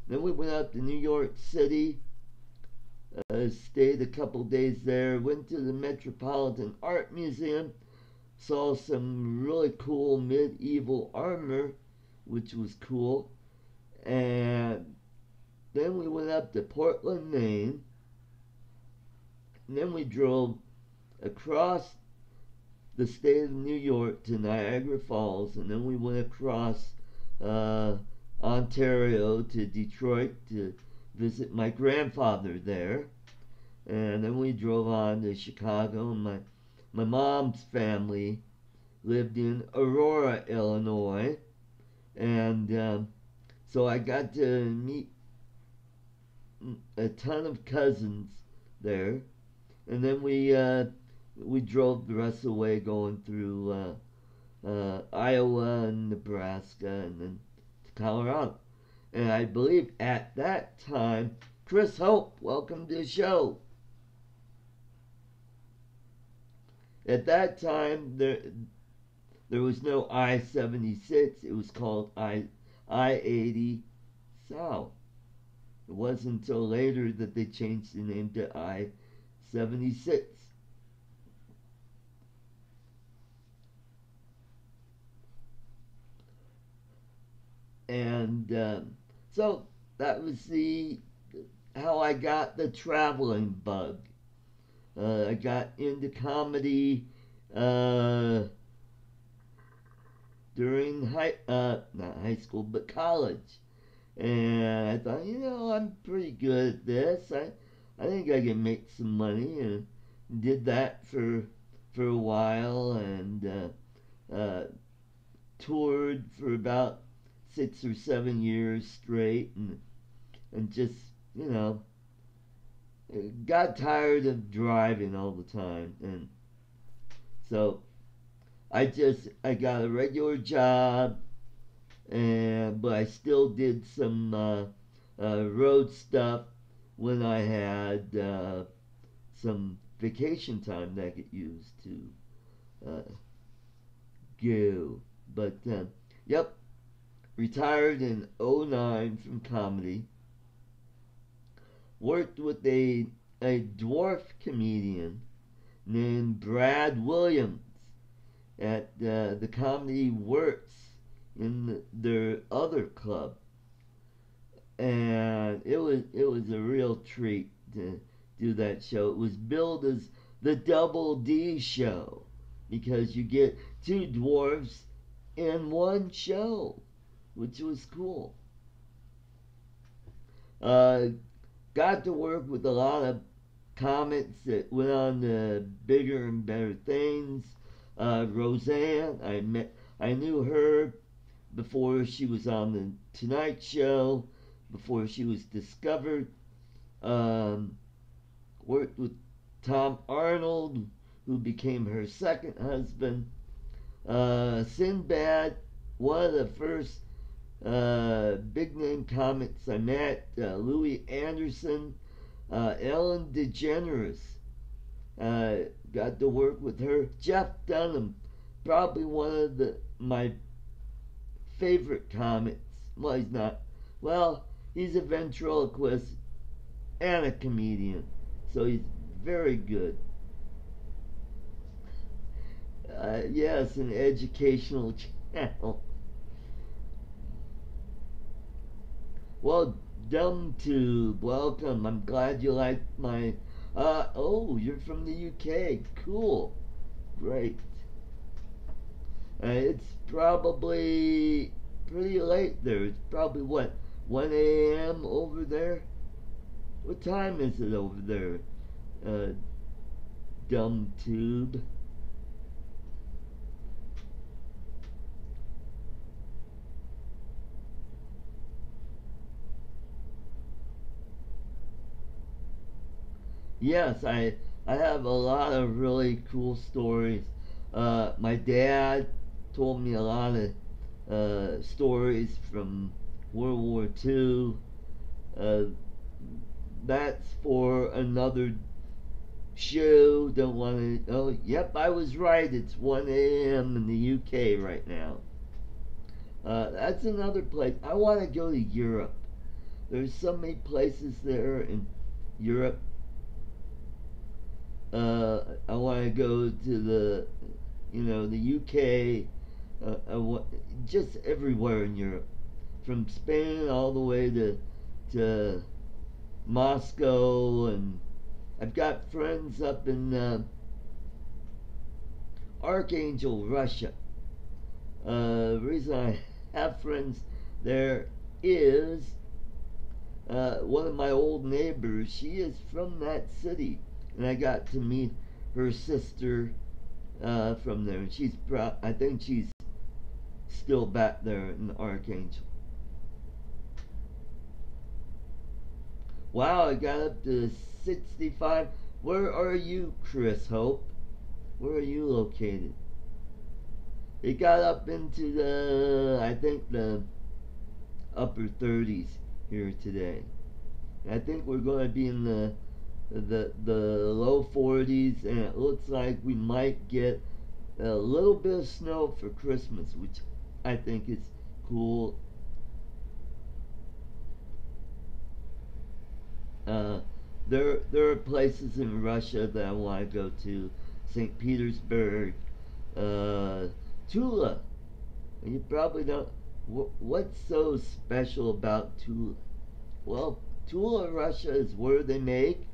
we went up to New York City. Stayed a couple days there. Went to the Metropolitan Art Museum. Saw some really cool medieval armor, which was cool. And then we went up to Portland, Maine. And then we drove across the state of New York to Niagara Falls. And then we went across Ontario to Detroit to visit my grandfather there. And then we drove on to Chicago. My mom's family lived in Aurora, Illinois. And so I got to meet a ton of cousins there. And then we drove the rest of the way going through Iowa and Nebraska and then to Colorado. And I believe at that time, Chris Hope, welcome to the show. At that time, there was no I-76. It was called I-80 South. It wasn't until later that they changed the name to I-76. And so that was how I got the traveling bug. I got into comedy during not high school, but college. And I thought, I'm pretty good at this. I think I can make some money, and did that for a while, and toured for about 6 or 7 years straight, and just got tired of driving all the time, and so I got a regular job, but I still did some road stuff when I had some vacation time that I could use to go. But yep, retired in '09 from comedy. Worked with a dwarf comedian named Brad Williams at the Comedy Works in their other club, and it was a real treat to do that show. It was billed as the Double D show because you get two dwarves in one show, which was cool. Got to work with a lot of comics that went on to bigger and better things. Roseanne, I knew her before she was on the Tonight Show, before she was discovered. Worked with Tom Arnold, who became her second husband. Sinbad, one of the first big name comics I met. Louis Anderson, Ellen DeGeneres, got to work with her. Jeff Dunham, probably one of my favorite comics. Well, he's not. Well, he's a ventriloquist and a comedian, so he's very good. Yes, an educational channel. Well, DumbTube, welcome. I'm glad you liked my... oh, you're from the UK. Cool. Great. It's probably pretty late there. It's probably, what, 1 a.m. over there? What time is it over there? DumbTube. Yes, I have a lot of really cool stories. My dad told me a lot of stories from World War II. That's for another show. Don't want to... Oh, yep, I was right. It's 1 a.m. in the UK right now. That's another place. I want to go to Europe. There's so many places there in Europe. I want to go to the UK, just everywhere in Europe, from Spain all the way to Moscow, and I've got friends up in Archangel, Russia. The reason I have friends there is one of my old neighbors. She is from that city. And I got to meet her sister from there. She's I think she's still back there in Archangel. Wow, I got up to 65. Where are you, Chris Hope? Where are you located? It got up into the, I think, the upper 30s here today. I think we're going to be in the low 40s, and it looks like we might get a little bit of snow for Christmas, which I think is cool. There are places in Russia that I want to go to. St. Petersburg, Tula. You probably don't. What's so special about Tula? Well, Tula, Russia is where they make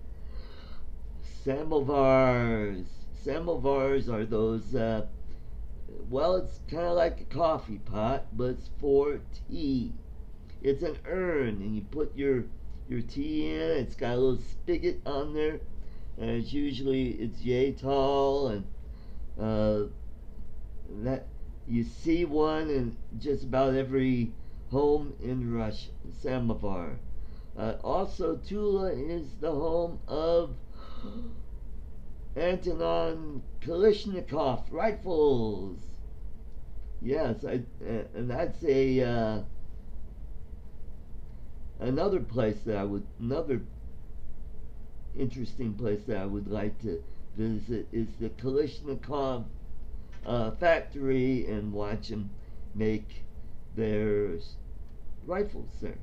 samovars. Samovars are those, well, it's kind of like a coffee pot, but it's for tea. It's an urn, and you put your tea in. It's got a little spigot on there, and it's yay tall, and that you see one in just about every home in Russia. Samovar. Also, Tula is the home of Antonin Kalashnikov rifles. Yes, and that's another interesting place that I would like to visit is the Kalashnikov factory and watch them make their rifles there.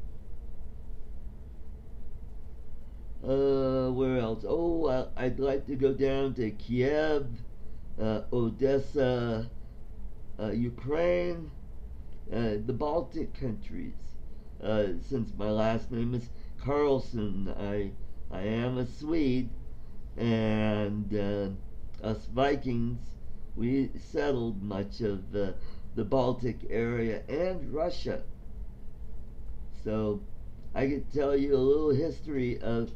Where else? Oh, I'd like to go down to Kiev, Odessa, Ukraine, the Baltic countries. Since my last name is Carlson, I am a Swede, and us Vikings, we settled much of the Baltic area and Russia. So I could tell you a little history of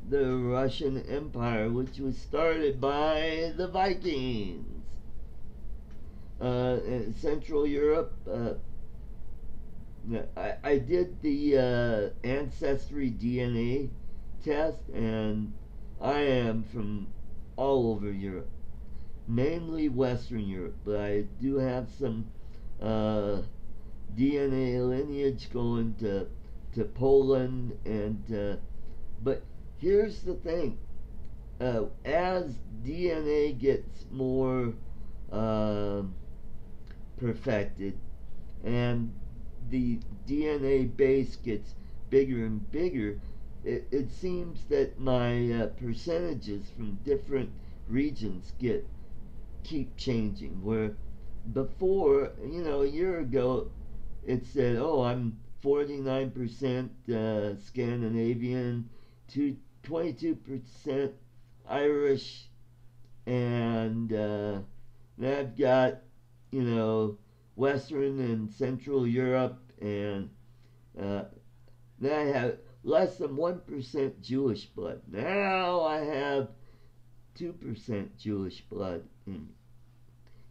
the Russian Empire, which was started by the Vikings. In Central Europe, I did the ancestry DNA test, and I am from all over Europe, mainly Western Europe, but I do have some DNA lineage going to Poland, and but here's the thing: as DNA gets more perfected, and the DNA base gets bigger and bigger, it seems that my percentages from different regions keep changing. Where before, a year ago, it said, "Oh, I'm 49% Scandinavian, 22% Irish, and then I've got, Western and Central Europe, and then I have less than 1% Jewish blood. Now I have 2% Jewish blood in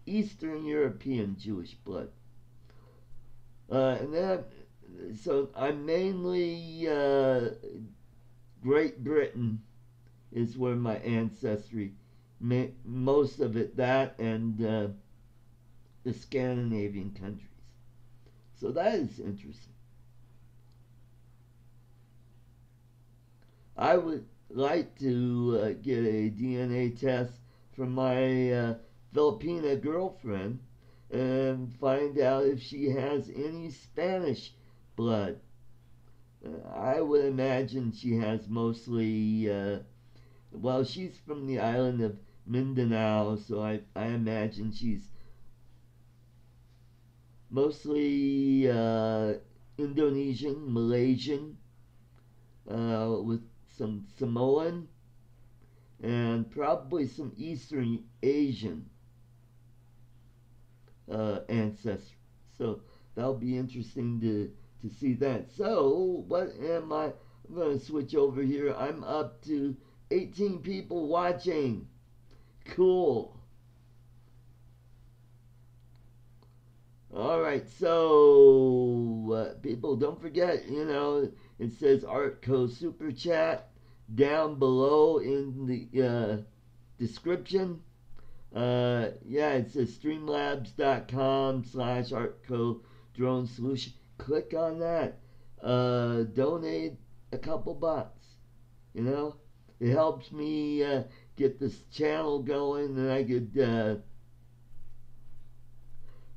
Eastern European Jewish blood. And then, so I'm mainly Great Britain is where my ancestry, most of it that, and the Scandinavian countries. So that is interesting. I would like to get a DNA test from my Filipina girlfriend and find out if she has any Spanish blood. I would imagine she has mostly, well, she's from the island of Mindanao, so I imagine she's mostly Indonesian, Malaysian, with some Samoan, and probably some Eastern Asian ancestry. So that'll be interesting to see that. So what am I? I'm going to switch over here. I'm up to 18 people watching. Cool. All right, so people, don't forget, it says Artco Super Chat down below in the description. Yeah, it says streamlabs.com/Artco Drone Solution. Click on that. Donate a couple bucks. It helps me get this channel going, and I could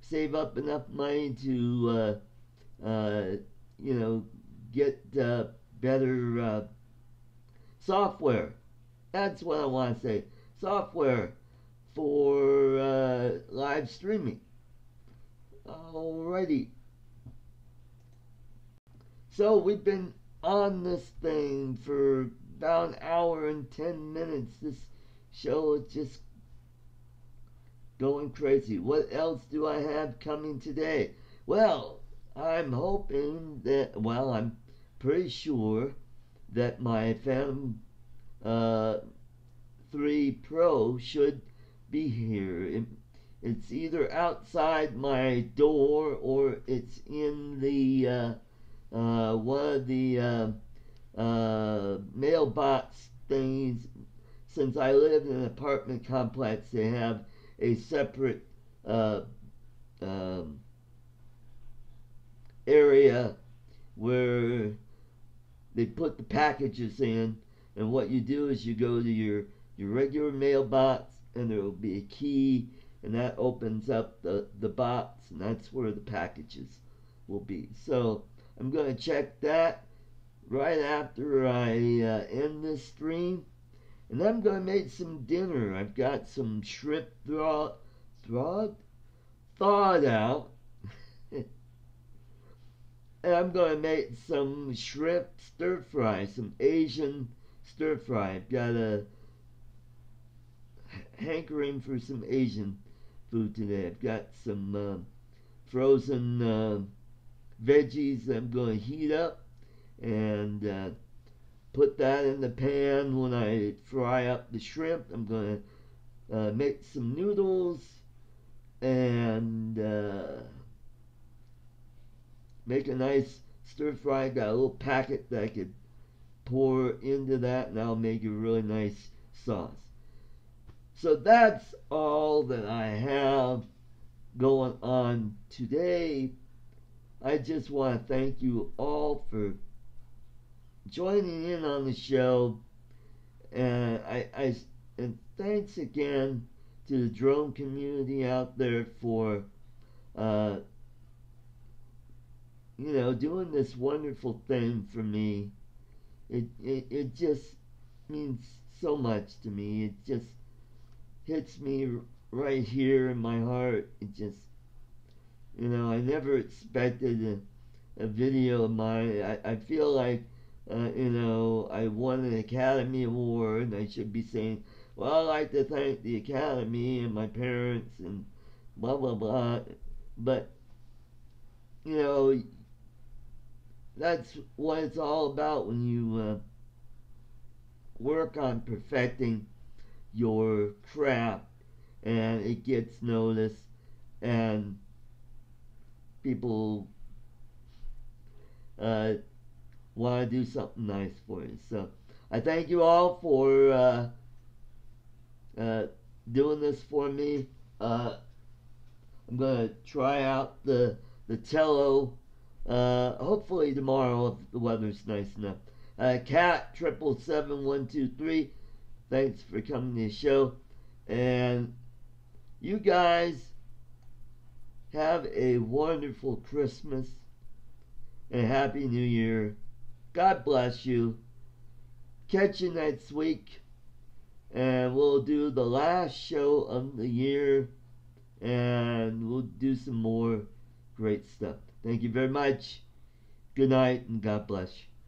save up enough money to get better software. That's what I want to say. Software for live streaming. Alrighty. So we've been on this thing for about an hour and 10 minutes. This show is just going crazy. What else do I have coming today? Well, I'm hoping that, I'm pretty sure that my Phantom 3 Pro should be here. It's either outside my door or it's in the one of the mailbox things. Since I live in an apartment complex, they have a separate area where they put the packages in, and what you do is you go to your regular mailbox, and there will be a key, and that opens up the box, and that's where the packages will be. So I'm going to check that right after I end this stream. And I'm going to make some dinner. I've got some shrimp thawed out. And I'm going to make some shrimp stir fry, some Asian stir fry. I've got a hankering for some Asian food today. I've got some frozen veggies that I'm going to heat up and put that in the pan when I fry up the shrimp. I'm going to make some noodles and make a nice stir fry. Got a little packet that I could pour into that, and I'll make a really nice sauce. So that's all that I have going on today. I just want to thank you all for joining in on the show, and and thanks again to the drone community out there for doing this wonderful thing for me. It just means so much to me. It just hits me right here in my heart. It just, I never expected a video of mine. I feel like, I won an Academy Award, and I should be saying, well, I'd like to thank the Academy and my parents and blah, blah, blah. But, that's what it's all about when you work on perfecting your craft and it gets noticed and people want to do something nice for you. So I thank you all for doing this for me. I'm going to try out the Tello hopefully tomorrow if the weather's nice enough. Cat 777-123, thanks for coming to the show. And you guys have a wonderful Christmas and a Happy New Year. God bless you. Catch you next week. And we'll do the last show of the year. And we'll do some more great stuff. Thank you very much. Good night and God bless you.